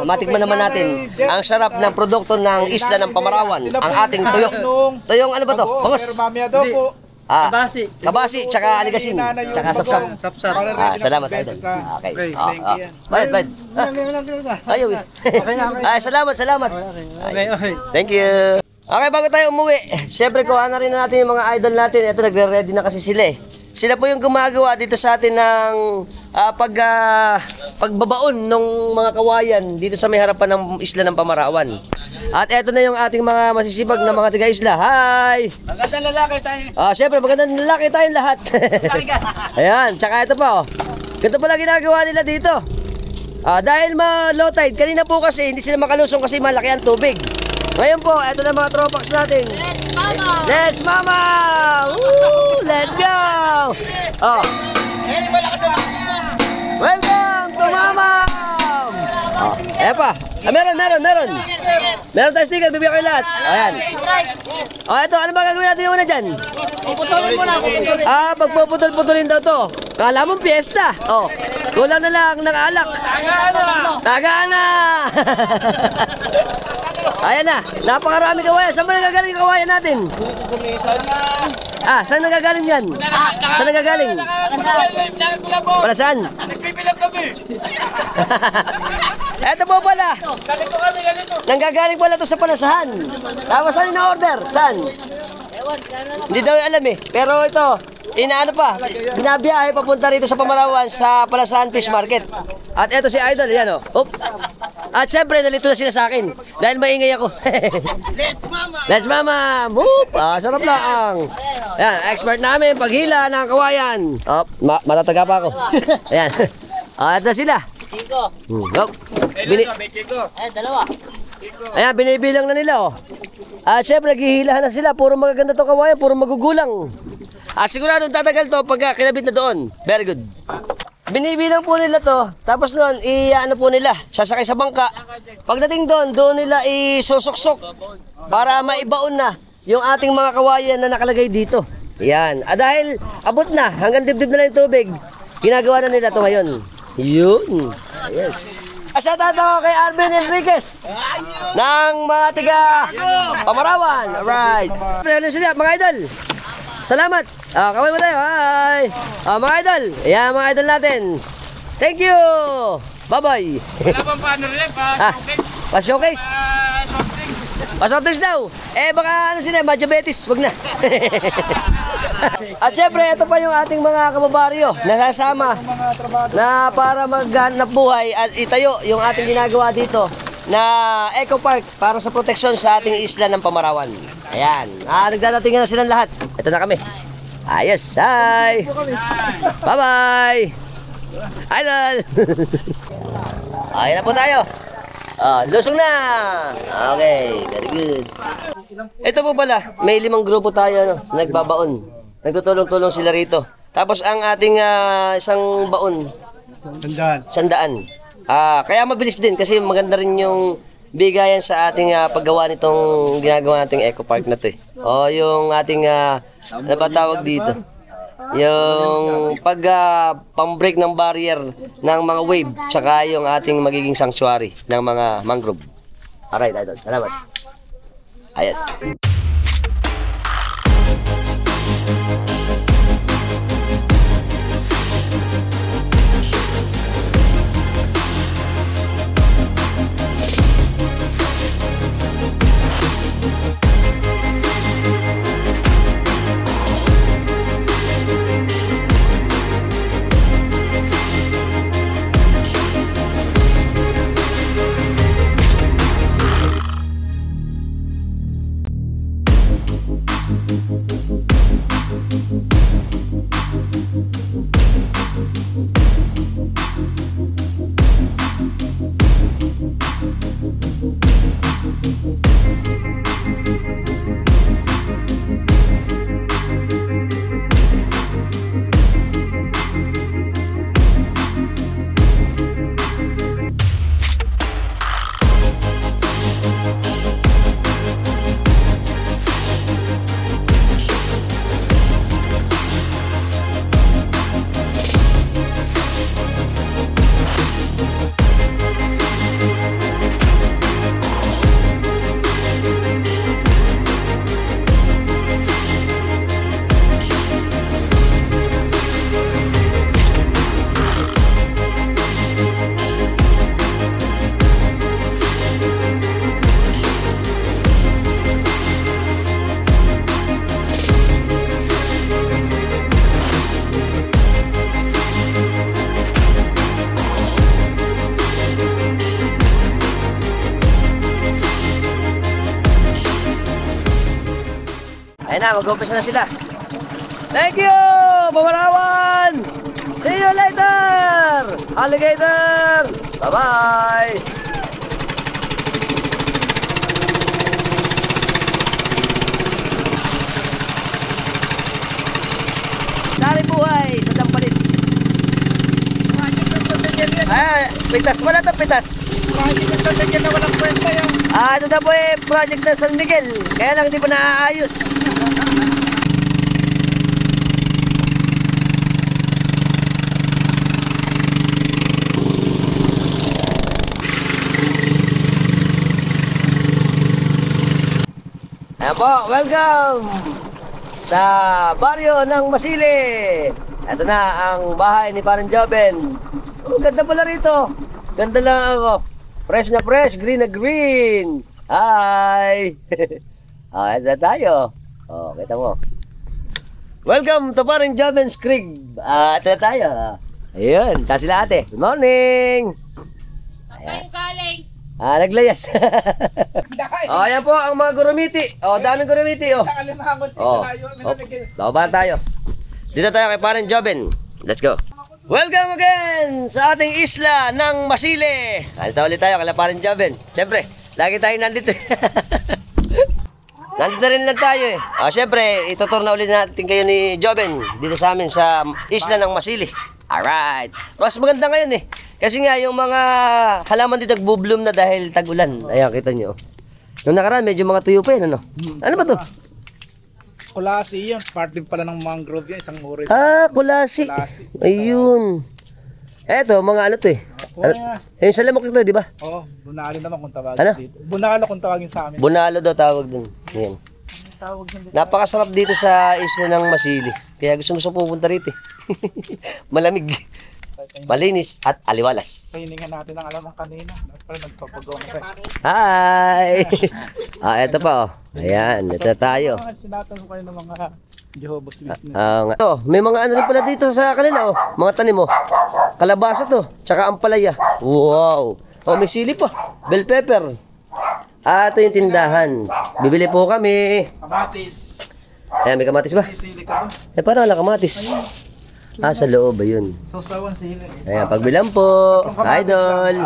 matikman naman natin ang sarap ng produkto ng Isla ng Pamarawan. Ang ating tuyo. Tuyong ano ba to? Bangos. Pero mamaya daw po. Kabasi, tsaka aligasin, tsaka sapsap. Salamat, Idol. Okay. Bayad. Ayaw eh. Ay, salamat. Ay, thank you. Okay, bago tayo umuwi, syempre kuha na rin natin yung mga idol natin. Ito, nagre-ready na kasi sila eh. Sila po yung gumagawa dito sa atin ng pagbabaon ng mga kawayan dito sa may harapan ng Isla ng Pamarawan. At eto na yung ating mga masisipag na mga taga-isla. Hi! Magandang lalaki tayo. Syempre, magandang lalaki tayong lahat. Ayan, tsaka ito pa oh. Ganito pala ginagawa nila dito. Dahil low tide, kanina po kasi hindi sila makalusong kasi malaki ang tubig. Ngayon po, eto na mga tropax natin. Let's mama! Woo! Let's go! Oh. Welcome to mama! Pa. Meron. Meron tayong sticker, bibigyan kayo lahat. Ayan. Ito, ano ba gagawin natin yung una dyan? Puputulin mo na. Pagpuputol-putulin daw to. Kala mong piyesta. Kulang na lang ng alak. Tagaan na! Ayan na, napakarami kawayan. Saan ba nagagaling yung kawayan natin? Saan nagagaling yan? Saan nagagaling? Para saan? Nagpipilang kami. Eto po pala. Nanggagaling pala to sa panasahan. Tapos saan na-order? Saan? Hindi daw alam eh. Pero ito, inaano pa, binabiyahe papunta rito sa Pamarawan sa Palasahan Fish Market. At eto si Idol, yan o. At syempre, nalito na sila sa akin. Dahil maingay ako. Let's mama! Whoop! Sarap lang. Yan, expert namin, paghila ng kawayan. Matataga pa ako. Ayan. Eto sila. Chico. Dalawa. Ayan, binibilang na nila At syempre, naghihilahan na sila. Puro magaganda to kawayan, puro magugulang. At sigurado tatagal to pag kinabit na doon. Very good. Binibilang po nila to, tapos noon, ano po nila, sasakay sa bangka. Pagdating doon nila isusuksok para maibaon na yung ating mga kawayan na nakalagay dito. Yan. Dahil abot na, hanggang dibdib na lang yung tubig, ginagawa na nila to ngayon. Yun. Yes. Asata to kay Arvin Enriquez ng mga tiga Pamarawan. Alright. Pre sila, mga idol. Salamat. Kaway mo tayo. Hi. Mga idol. Ayan, mga idol natin. Thank you. Bye-bye. Wala bang paano rin? Pa-showcase? Pa-showcase? Soft drinks. Pa-soft drinks daw. Baka ano sila, diabetes. Wag na. At syempre, ito pa yung ating mga kababaryo nasasama na para maghanap buhay at itayo yung ating ginagawa dito na Eco Park para sa proteksyon sa ating Isla ng Pamarawan. Ayan. Nagdadatingan na silang lahat. Ito na kami. Ayos. Hi. Bye-bye. Idol. Ayan na po tayo. Lusong na. Okay. Very good. Ito po pala. May 5 grupo tayo nagbabaon. Nagtutulong-tulong sila rito. Tapos ang ating isang baon. 100. Kaya mabilis din kasi maganda rin yung bigayan sa ating paggawa nitong ginagawa nating Eco Park na to yung ating ano ba tawag dito? Yung pang-break ng barrier ng mga wave tsaka yung ating magiging sanctuary ng mga mangrove. Alright, Idol. Salamat. Ayos. Ayan na, mag-umpisa na sila. Thank you, Pamarawan! See you later, alligator! Bye-bye! Sari buhay sa Dampalit. Ah, pitas pala to, pitas. Project ng San Miguel na walang kwenta yan. Ah, ito na po eh, project ng San Miguel. Kaya lang hindi pa naaayos. Ayan po, welcome sa baryo ng Masili. Ito na ang bahay ni Parang Joben. Oh, ganda pala rito. Ganda lang ako. Fresh na fresh, green na green. Hi! Ito na tayo. Oh, kita mo. Welcome to Parang Joben's Creek. Ito na tayo. Ayun, ta sila ate. Good morning! Ayan. Naglayas. Oh, ayan po ang mga gurumiti. Oh, daming gurumiti. Oh. Sa Kalimangos, Oh. tayo. Laban tayo. Dito tayo kay Parang Joben. Let's go. Welcome again sa ating isla ng Masili. Nandito ulit tayo kay Parang Joben. Siyempre, lagi tayo nandito. Nandito rin lang tayo eh. Siyempre, itutur na ulit natin kayo ni Joben dito sa amin sa isla ng Masili. Alright. Mas maganda ngayon eh. Kasi nga yung mga halaman dito nagbo-bloom na dahil tag-ulan. Ayan, kita nyo. Nung nakaraan, medyo mga tuyo pa yun, ano? Ano ba to? Kulasi yun. Part din pala ng mangrove yan. Isang uri. Kulasi. Kulasi. Ayun. Eto, mga ano to eh. Yung sa lamok ito, di ba? Oo, bunalo naman kung tawagin Ano? dito. Bunalo kung tawagin sa amin. Bunalo daw tawag dun. Yan. Tawag din Napakasarap dito sa isla ng Masili. Kaya gusto pupunta rito eh. Malamig. Malinis at aliwalas. Pahiningan natin ang alamang kanina. Pero nagpapagawa na tayo. Hi! Eto pa oh. Ayan, ito tayo. Tinatanong kayo ng mga Jehovah's Witness. May mga ano rin pala dito sa kanila oh. Mga tanim oh. Kalabasa to, tsaka ampalaya. Wow! Oh, may sili pa. Bell pepper. Ito yung tindahan. Bibili po kami. Kamatis. Ayan, may kamatis ba? Sisili ka ba? Parang wala kamatis. Sa loob ba yun? Sausawan sili. Ayan, pagbilang po. Idol.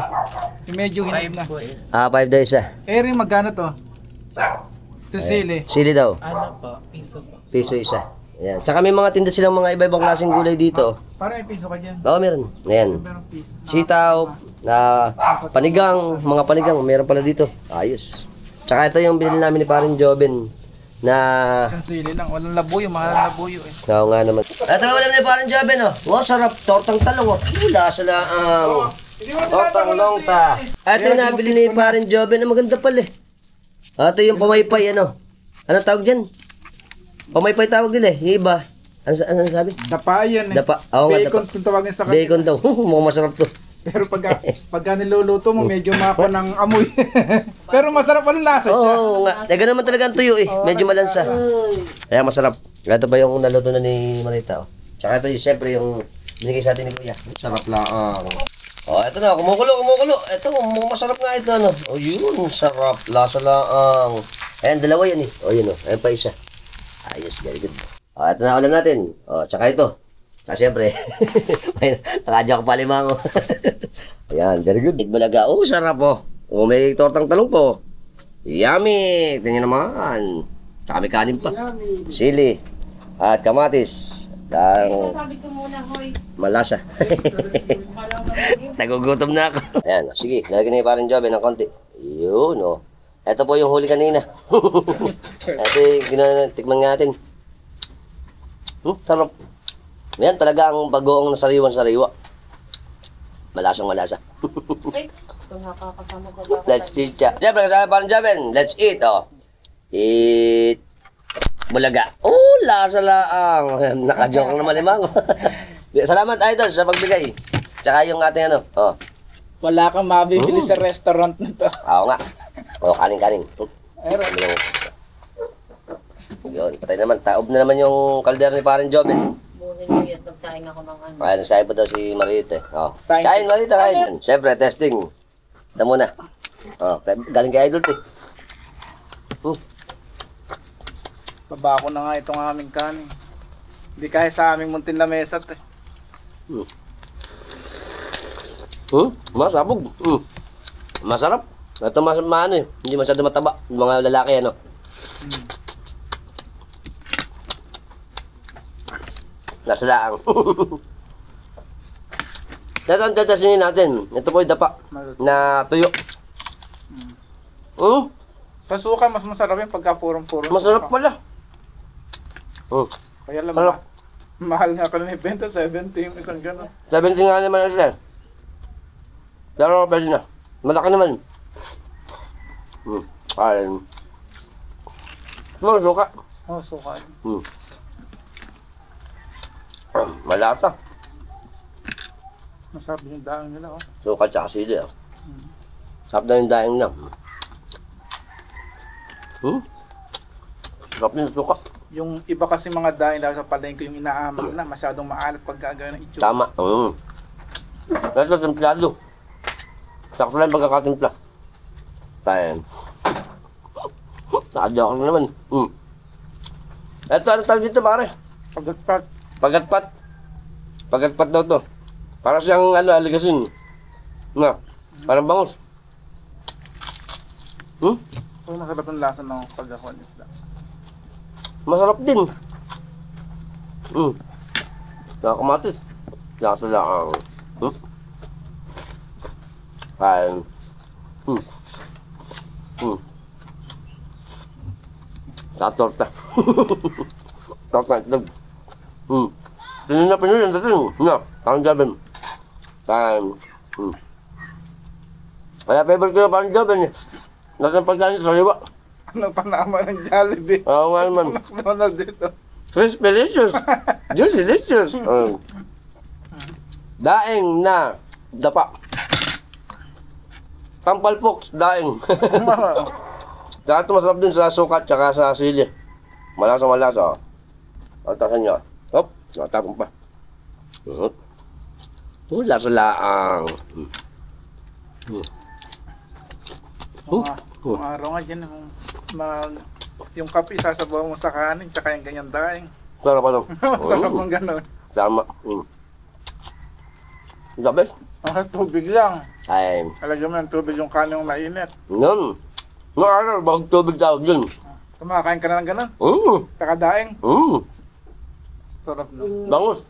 Yung medyo hinip na. 5 days ah. Rin magkano to? Ito sili. Sili daw. Ano po? Piso po. Piso isa. Ayan. Tsaka may mga tinda silang mga iba-ibang klaseng gulay dito. Parang may piso ka dyan. Oo, meron. Ayan. Merong piso. Sitaw, panigang, mga panigang, meron pala dito. Ayos. Tsaka ito yung binili namin ni Parang Joben na... Isang sili lang. Walang labuyo. Mahal ang labuyo eh. Oo nga naman. Ito yung ni Parang Joben oh. Wow, sarap. Tortang talong oh. Lasa lang ang... Tortang longta. Ito yung nabili ni Parang Joben na maganda pala eh. Ito yung pamaypay ano. Ano tawag dyan? Pamaypay tawag nila eh. Yung iba. Ano sabi? Dapa yan eh. Dapa. Oo nga, Bacon dapa. kung tawagin sa kanila. Bacon daw. Mukhang masarap to. Pero pagka niluluto mo, medyo mako ng amoy. Pero masarap pa ng lasa. Oo nga. Kaya naman talaga ang tuyo eh. Medyo malansa. Kaya masarap. Ito ba yung naluto na ni Marita oh. Tsaka ito yung siyempre yung binigay sa atin ni Kuya. Sarap lang. Oh, ito na. Kumukulo. Ito, masarap nga ito ano. Oh, yun. Sarap. Lasa lang. Ayan, dalawa yan eh. Oh, yun oh. Ayan pa isa. Ayos, very good. Ito na ulam natin. Tsaka ito. Tsaka siyempre, nakadya ko pa limango. Ayan, very good. Balaga. Sarap po. May tortang talong po. Yummy! Tingnan naman. Tsaka may kanin pa. Sili. At kamatis. Sabi ko muna, hoy. Malasa. Nagugutom na ako. Ayan, sige. Lagyan niyo Parang Joben ng konti. Yun, oh. Ito po yung huli kanina. Ito yung tikman natin. Sarap. Yan talaga ang bagoong sariwan-sariwa. Malasang malasa. Ay, ito nakakasama ko ba? Let's eat siya. Siyempre kasama Parang Joben. Let's eat, oh. Eat. Bulaga. Oh, lasa lang. Nakajoke naman limango. Salamat, Idol, sa pagbigay. Tsaka yung ating ano, oh. Wala kang mabibili sa restaurant na to. Oo nga. Oh, kanin. Meron. Yun, patay naman. Taob na naman yung kaldero ni Parang Joben. Bunin mo yun, nagsaing ako ng ano. Ay, nagsabi pa daw si Marita eh. Oh. Saing. Kain, Marita, kain. Siyempre, testing. Ito muna. Oh, galing kay Idol to eh. Babako na nga itong aming kanin. Hindi kaya sa aming muntin na mesat eh. Masabog. Masarap. Ito maano eh. Hindi masyado mataba. Yung mga lalaki ano. Nasa laang. Ito ang tatasinin natin. Ito po yung dapa na tuyo. Sa suka, mas masarap yung pagka purong-purong. Masarap pala. Kaya lang, Sarap. mahal nga ka na ibenta, 70 yung isang gano'n. 70 nga naman sila. Pero pwede na. Malaki naman. Ayun. Suka. Oh, suka. Malasa. Masarap yung daang nila, oh. Suka tsaka sili. Sarap na yung daing na. Sarap din yung suka. Yung iba kasi mga daing dahil sa palengke yung inaamag na, masyadong maalat pag gagawin ng itsura. Tama. Ito, templado. Sakto lang pagkakatimpla. Tayo. Nakadya ko na naman. Ito, ano tawag dito pare? Pagatpat. Pagatpat. Pagatpat daw to. Para siyang ano, aligasin. Na, parang bangus. Kung masarap ang lasa ng pagkakuan isda. Masarap din. Nakakamatis. Lasa lang. Kain. Sa torta. Torta itlog. Tingnan na Pinoy ang dating. Na, parang gabin. Kain. Kaya favorite ko na parang gabin eh. Nasa pagkain sa liwa. Ano pa naman ng Jollibee? Oo nga naman. McDonald's dito. Crisp delicious. Juicy delicious. Daing na dapa. Pampalpox, daing. Tsaka ito masarap din sa sukat tsaka sa sili. Malasa. Atasan nyo. Hop, natapon pa. Lasa laang. Mga araw nga dyan, yung kape sasabaw mo sa kanin, tsaka yung ganyan daing. Sarap ano? Masarap mong gano'n. Tama. Gabi? Tubig lang. Ay. Alagyan mo ng tubig yung kanin yung mainit. Nun. No, ano, bagong tubig tawag yun. Kumakain ka na ng gano'n. Tsaka daing. Sarap na. Bangus.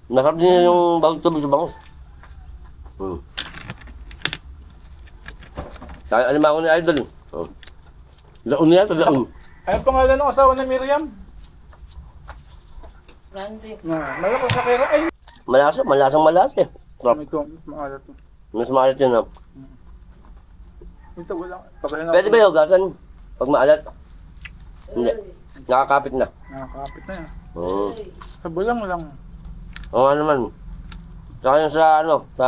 Masarap din yung bagong tubig sa bangus. Alimango ni Idol. Laon niya, laon. Ano pangalan ng asawa ni Miriam? Randy. Malakas sa kera. Ay! Malasang eh. Sarap. Ito, maalat to. Mas maalat yun, ha? Ito, wala. Pagkain Pwede ba yung hugasan? Pag maalat? Hindi. Nakakapit na. Nakakapit na yan. Sa bulang lang. Oo nga naman. Saka yung sa ano, sa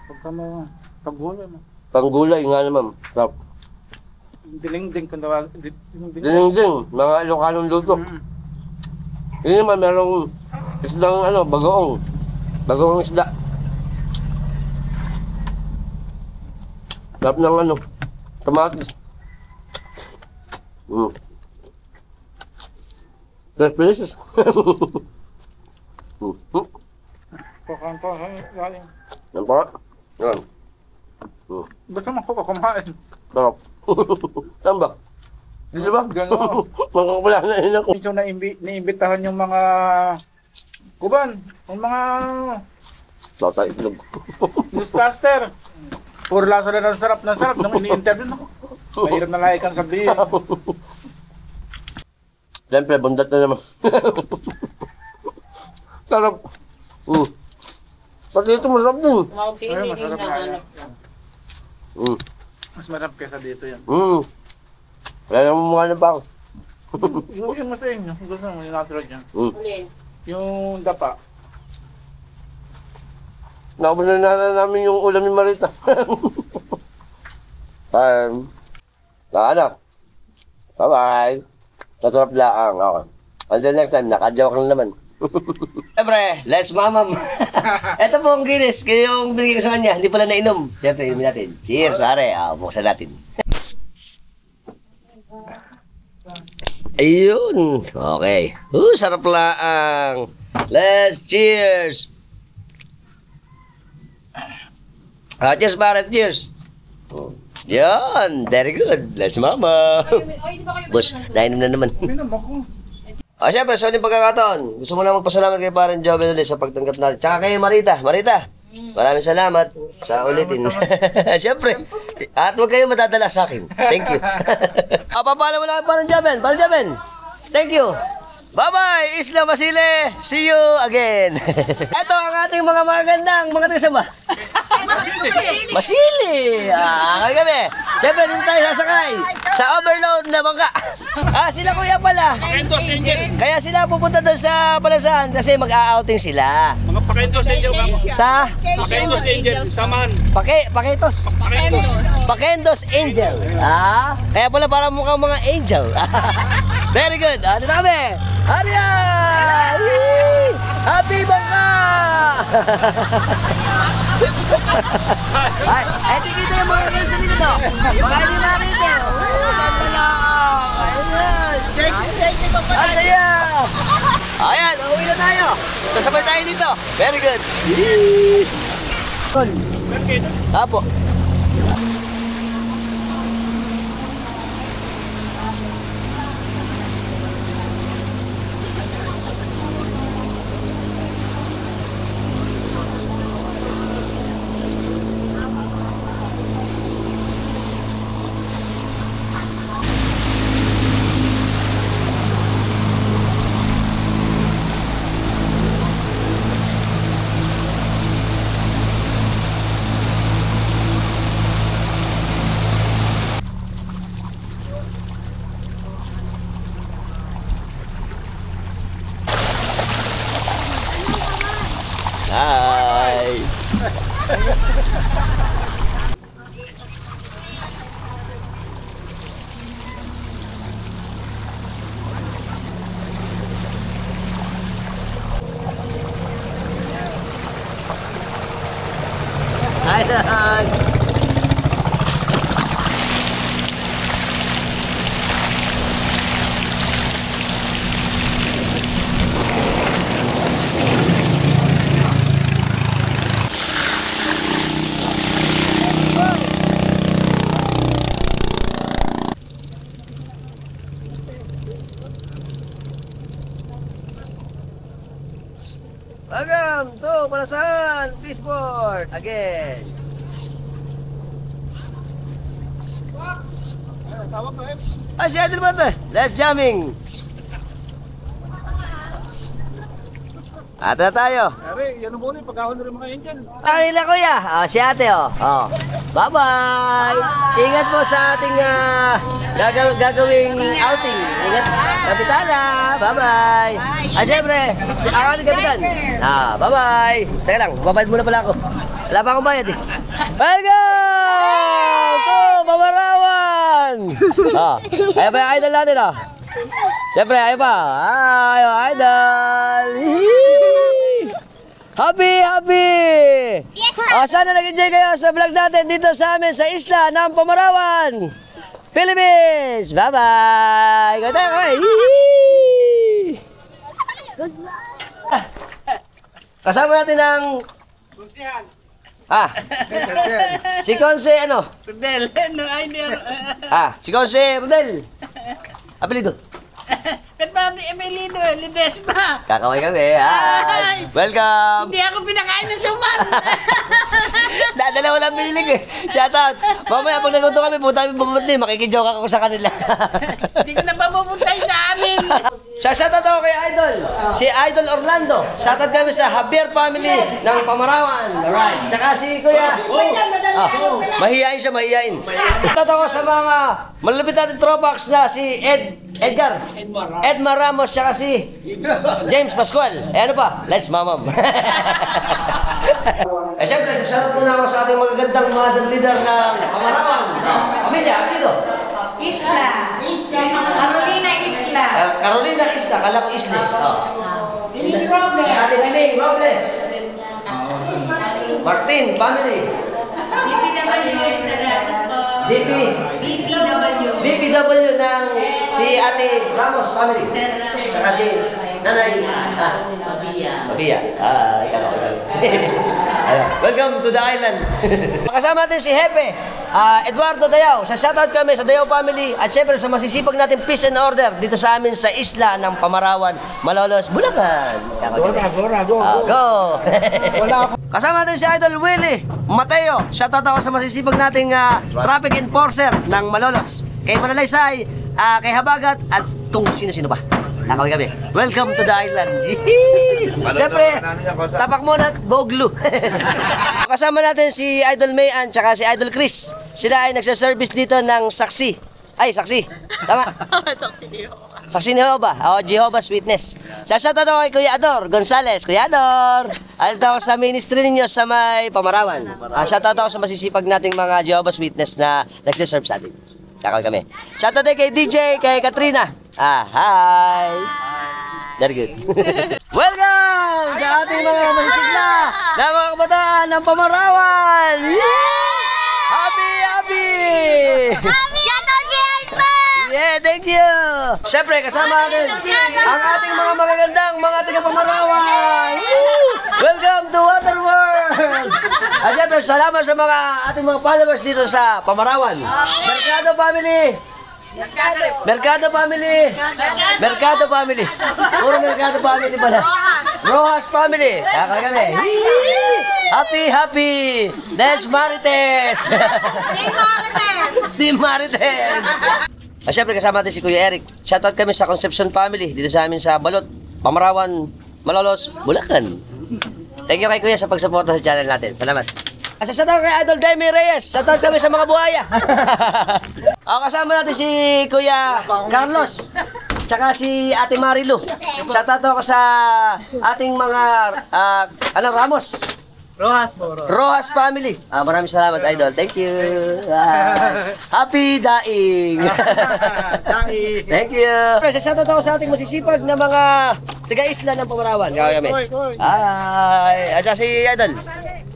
Pagkama, paghuli mo. panggulay nga naman. Sarap. Diling-ding kung tawag. Dinding, mga Ilocanong luto. Yun naman, merong isdang ano, bagoong. Bagoong isda. Sarap ng ano, kamatis. Delicious. Pagkain pa, galing. Yan pa. Yan. Basta man ko kumain. Sarap. Saan ba? Dito ba? Gano'n. Makakapala na yun ako. Yung naimbitahan yung mga kuban, yung mga Bata itlog. newscaster. Puro lasa na ng sarap nung ini-interview na. Mahirap na lahi kang sabihin. Siyempre, bundat na naman. Sarap. Pati ito masarap din. Tumawag si Ili, masarap na nga hanap lang. Mas marap kesa dito yan. Wala naman mukha na pa ako. Yung mo sa inyo, gusto mo yung natural dyan. Ulin. Yung dapa. Naubos na namin yung ulam ni Marita. Anak. Bye-bye. Masarap lang. Okay. Until next time, naka-joke lang naman. Siyempre, let's mamam. Ito po ang Guinness. Yung binigay ko sa kanya, hindi pala nainom. Siyempre, inumin natin. Cheers, pare. Buksan natin. Ayun. Okay. Sarap lang. Let's cheers. Cheers, Barret. Cheers. Yan. Very good. Let's mama. Ay, di ba kayo Boss, nainom na naman. Minom ako. Siyempre, sa uling pagkakataon, gusto mo na magpasalamat kay Parang Joven ulit sa pagtanggap natin. Tsaka kay Marita. Marita, maraming salamat sa ulitin. Siyempre. At huwag kayong madadala sa akin. Thank you. Papala mo na kay Parang Joven. Parang Joven. Thank you. Bye-bye, Isla Masile. See you again. Ito ang ating mga magandang mga tagasama. Masili. Kagabi. Siyempre, dito tayo sasakay sa overload na bangka. Sila kuya pala. Pakentos Angel. Kaya sila pupunta doon sa Palasan kasi mag-a-outing sila. Mga Pakentos Angel. Sa Pakentos Angel. Samahan. Paketos. Pakendos Angel. Kaya pala parang mukhang mga angel. Very good. Dito kami. Arya! Yee! Happy bangka! Ay, tingin yung mga ganyan dito. Baka hindi nakita. Ganda lang. Ayan. Sexy pa pala. Asaya. Ayan, uwi na tayo. Sasabay tayo dito. Very good. Yee! Apo. Hi. Hi, Dan. Welcome to Palasan Fishport again. Si Adel Bata. Let's jamming. Ata tayo. Ari, yan muna yung pagkahon rin mga Angel. Nila kuya. Si ate Bye-bye. Ingat po sa ating gagawing outing. Ingat. Kapitana. Bye-bye. Siyempre, ang ating kapitan. Bye-bye. Teka lang, babayad muna pala ako. Wala pa akong bayad eh. Welcome to Pamarawan. Ayan ba yung idol natin Siyempre, ayan pa. Idol. Happy! Sana nag-enjoy kayo sa vlog natin dito sa amin sa isla ng Pamarawan, Philippines! Bye-bye! Good day! Kasama natin ang... si Conce Rodel, no idea. si Conce Rodel. Apelido? Katapos Emilino, lides pa. Kakaway kami. Hi! Welcome! Hindi ako pinakain ng suman. Dalawa lang pinilig eh. Shoutout! Mamaya pag naguto kami, puta kami pumunti. Makikijoke ako sa kanila. Hindi ko na papupuntay sa amin. Shoutout ako kay Idol. Si Idol Orlando. Shoutout kami sa Javier family ng Pamarawan. Alright. Tsaka si Kuya. Mahihain siya, mahihain. Shoutout ako sa mga malapit natin tropax na si Edmar Ramos, tsaka si James Pascual. Ano pa? Let's mamam. Siyempre, sasalat muna ako sa ating magagandang mother leader ng Pamarawan. Pamilya, apelido? Isla. Carolina Isla. Carolina Isla, kala ko Isla. Si Ate May Robles. Martin, family. DPW sa Ratas po. JP. BPW ng si Ate Ramos family. Saka si Nanay Mabia. Ikaw. Welcome to the island. Kasama natin si Hepe, Eduardo Dayaw. Sa shoutout kami sa Dayaw family at syempre sa masisipag natin peace and order dito sa amin sa isla ng Pamarawan, Malolos, Bulacan. Go! Kasama natin si Idol Willie Mateo. Shoutout ako sa masisipag nating traffic enforcer ng Malolos. Kay Manalaysay, kay Habagat at kung sino-sino pa. Nakawin kami. Welcome to the island. Siyempre, tapak mo na Boglu. Kasama natin si Idol Mayan tsaka si Idol Chris. Sila ay nagsaservice dito ng saksi. Saksi. Tama? Saksi ni Jehovah. Jehovah's Witness. Shoutout ako kay Kuya Ador Gonzales. Kuya Ador. Alito ako sa ministry ninyo sa may Pamarawan. Shoutout ako sa masisipag nating mga Jehovah's Witness na nagsaserve sa atin. Kakal kami. Shoutout din kay DJ, kay Katrina. Hi! Very good. Welcome sa ating mga masisigla na mga kabataan ng Pamarawan! Happy! Yeah, thank you! Siyempre, kasama natin ang ating mga magagandang mga taga-Pamarawan! Welcome to Waterworld! At siyempre, salamat sa mga ating mga followers dito sa Pamarawan. Mercado family! Mercado family! Puro Mercado family pala. Rojas family! Kakal kami. Happy! Les Marites! Team Marites! Siyempre kasama natin si Kuya Eric. Shoutout kami sa Concepcion family dito sa amin sa Balot, Pamarawan, Malolos, Bulacan. Thank you kay Kuya sa pagsuporta sa channel natin. Salamat. Shoutout kay Idol Jaime Reyes. Shoutout kami sa mga buhaya. Kasama natin si Kuya Carlos. Tsaka si Ate Marilu. Shoutout ako sa ating mga Ramos. Rojas family. Maraming salamat, Idol. Thank you. Happy daing. Thank you. Shoutout ako sa ating masisipag na mga taga-isla ng Pamarawan. Kami. Hi. At si Idol.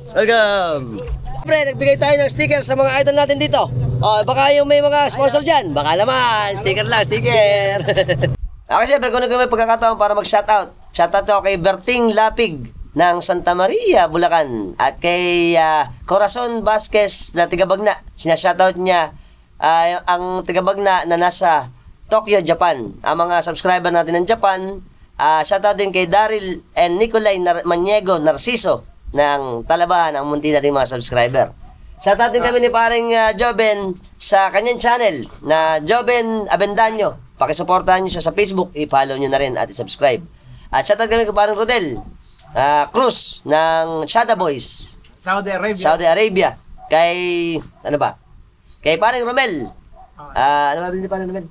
Welcome. Pre, nagbigay tayo ng sticker sa mga idol natin dito. Baka yung may mga sponsor dyan. Baka naman. Sticker lang, sticker. Siyempre, kung nagawin pagkakataon para mag-shoutout. Shoutout ako kay Berting Lapig ng Santa Maria, Bulacan. At kay Corazon Vasquez na Tigabagna. Sinashoutout niya ang Tigabagna na nasa Tokyo, Japan. Ang mga subscriber natin ng Japan. Shoutout din kay Daryl and Nicolay Maniego Narciso ng Talabahan, ang munti nating mga subscriber. Shoutout din kami ni paring Joben sa kanyang channel na Joben Abendaño. Pakisuportahan nyo siya sa Facebook, i-follow nyo na rin at i-subscribe. At shoutout kami kay paring Rodel Cruz ng Shada Boys, Saudi Arabia. Kay, kay paring Romel. Ano ba bilhin ni paring Romel?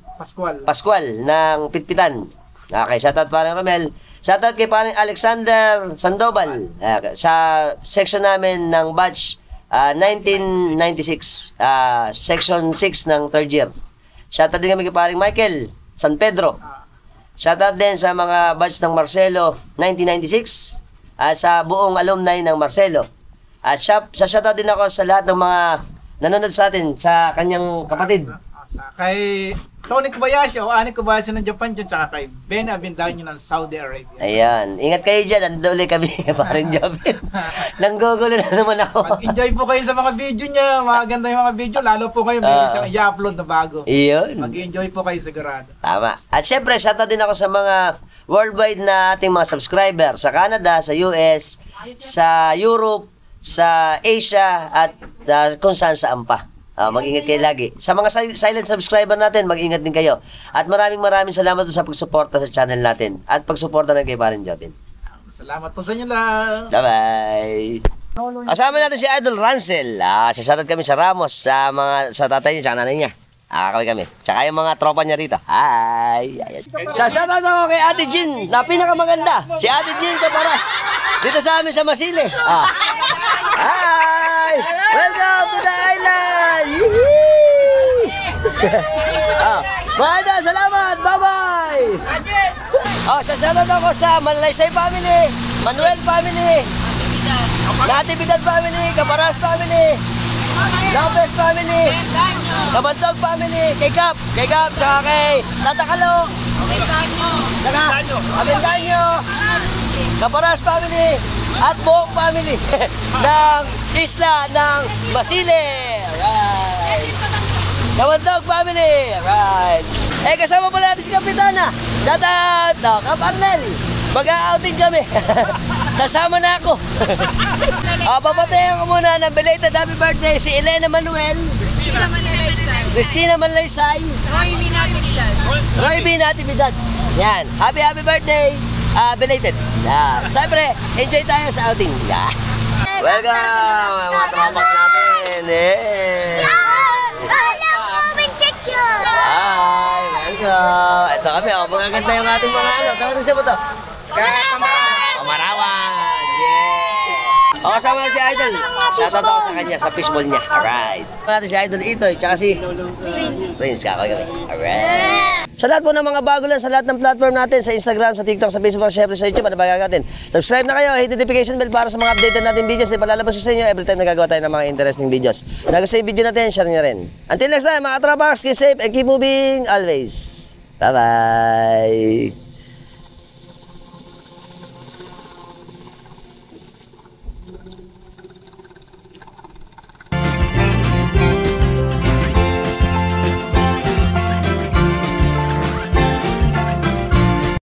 Pascual ng Pitpitan. Okay, shoutout paring Romel. Shoutout kay paring Alexander Sandoval sa section namin ng batch 1996, section 6 ng third year. Shoutout din kami kay paring Michael San Pedro. Shoutout din sa mga batch ng Marcelo 1996 sa buong alumni ng Marcelo. At shoutout din ako sa lahat ng mga nanonood sa atin sa kanyang kapatid. Kay Tony Kobayashi o Ani Kobayashi ng Japan dyan, tsaka kay Ben Avendaño ng Saudi Arabia. Ayan, ingat kayo dyan, nandito ulit kami parang Jobin. Nanggugulo na naman ako. Mag-enjoy po kayo sa mga video niya, maganda yung mga video, lalo po kayo may i-upload na bago. Iyon. Mag-enjoy po kayo sigurado. Tama. At syempre, shoutout din ako sa mga worldwide na ating mga subscriber sa Canada, sa US, sa Europe, sa Asia, at kung saan saan pa. Mag-ingat kayo lagi. Sa mga silent subscriber natin, mag-ingat din kayo. At maraming salamat sa pagsuporta sa channel natin. At pagsuporta ng kay Parin Jobin. Salamat po sa inyo lang. Bye-bye. Kasama natin si Idol Rancel. Shoutout kami sa Ramos, sa tatay niya, sa nanay niya. Kami kami. Tsaka yung mga tropa niya rito. Hi! Shoutout ako kay Ate Jean, na pinakamaganda. Si Ate Jean Caparas. Dito sa amin sa Masile. Hi! Welcome to the island! Mga salamat! Bye-bye! Shoutout ako sa Manlaysay family, Manuel family, Natividad family, Caparas family, Lopez family, Kabantog family, kay Gap, tsaka kay Tata Kalo, tsaka Avendaño, Caparas family, at buong family ng isla ng Basile. Alright. Kabantog family. Alright. Kasama pala natin si Kapitana. Shout out. Kap Arnel. Mag-outing kami. Sasama na ako. Papatayan ko muna ng belated happy birthday si Elena Manuel, Christina Manlaysay, Roy B. Natividad. Yan. Happy birthday. Belated. Siyempre, enjoy tayo sa outing. Welcome mga tropas natin. Hi, welcome. Ito kami, magaganda yung ating mga tawag siya mo to? Kamarawan. Yeah. Kasama si Idol. Shoutout ako sa kanya, sa fishball niya. Alright. Natin si Idol Itoy, tsaka si Prince. Kakoy kami. Alright. Sa lahat po ng mga bago lang, sa lahat ng platform natin, sa Instagram, sa TikTok, sa Facebook, syempre sa YouTube, ano ba gagawin? Subscribe na kayo, hit notification bell para sa mga updated natin videos na palalabas sa inyo every time nagagawa tayo ng mga interesting videos. Nag-save video natin, share nyo rin. Until next time, mga Tropax, keep safe and keep moving always. Bye-bye!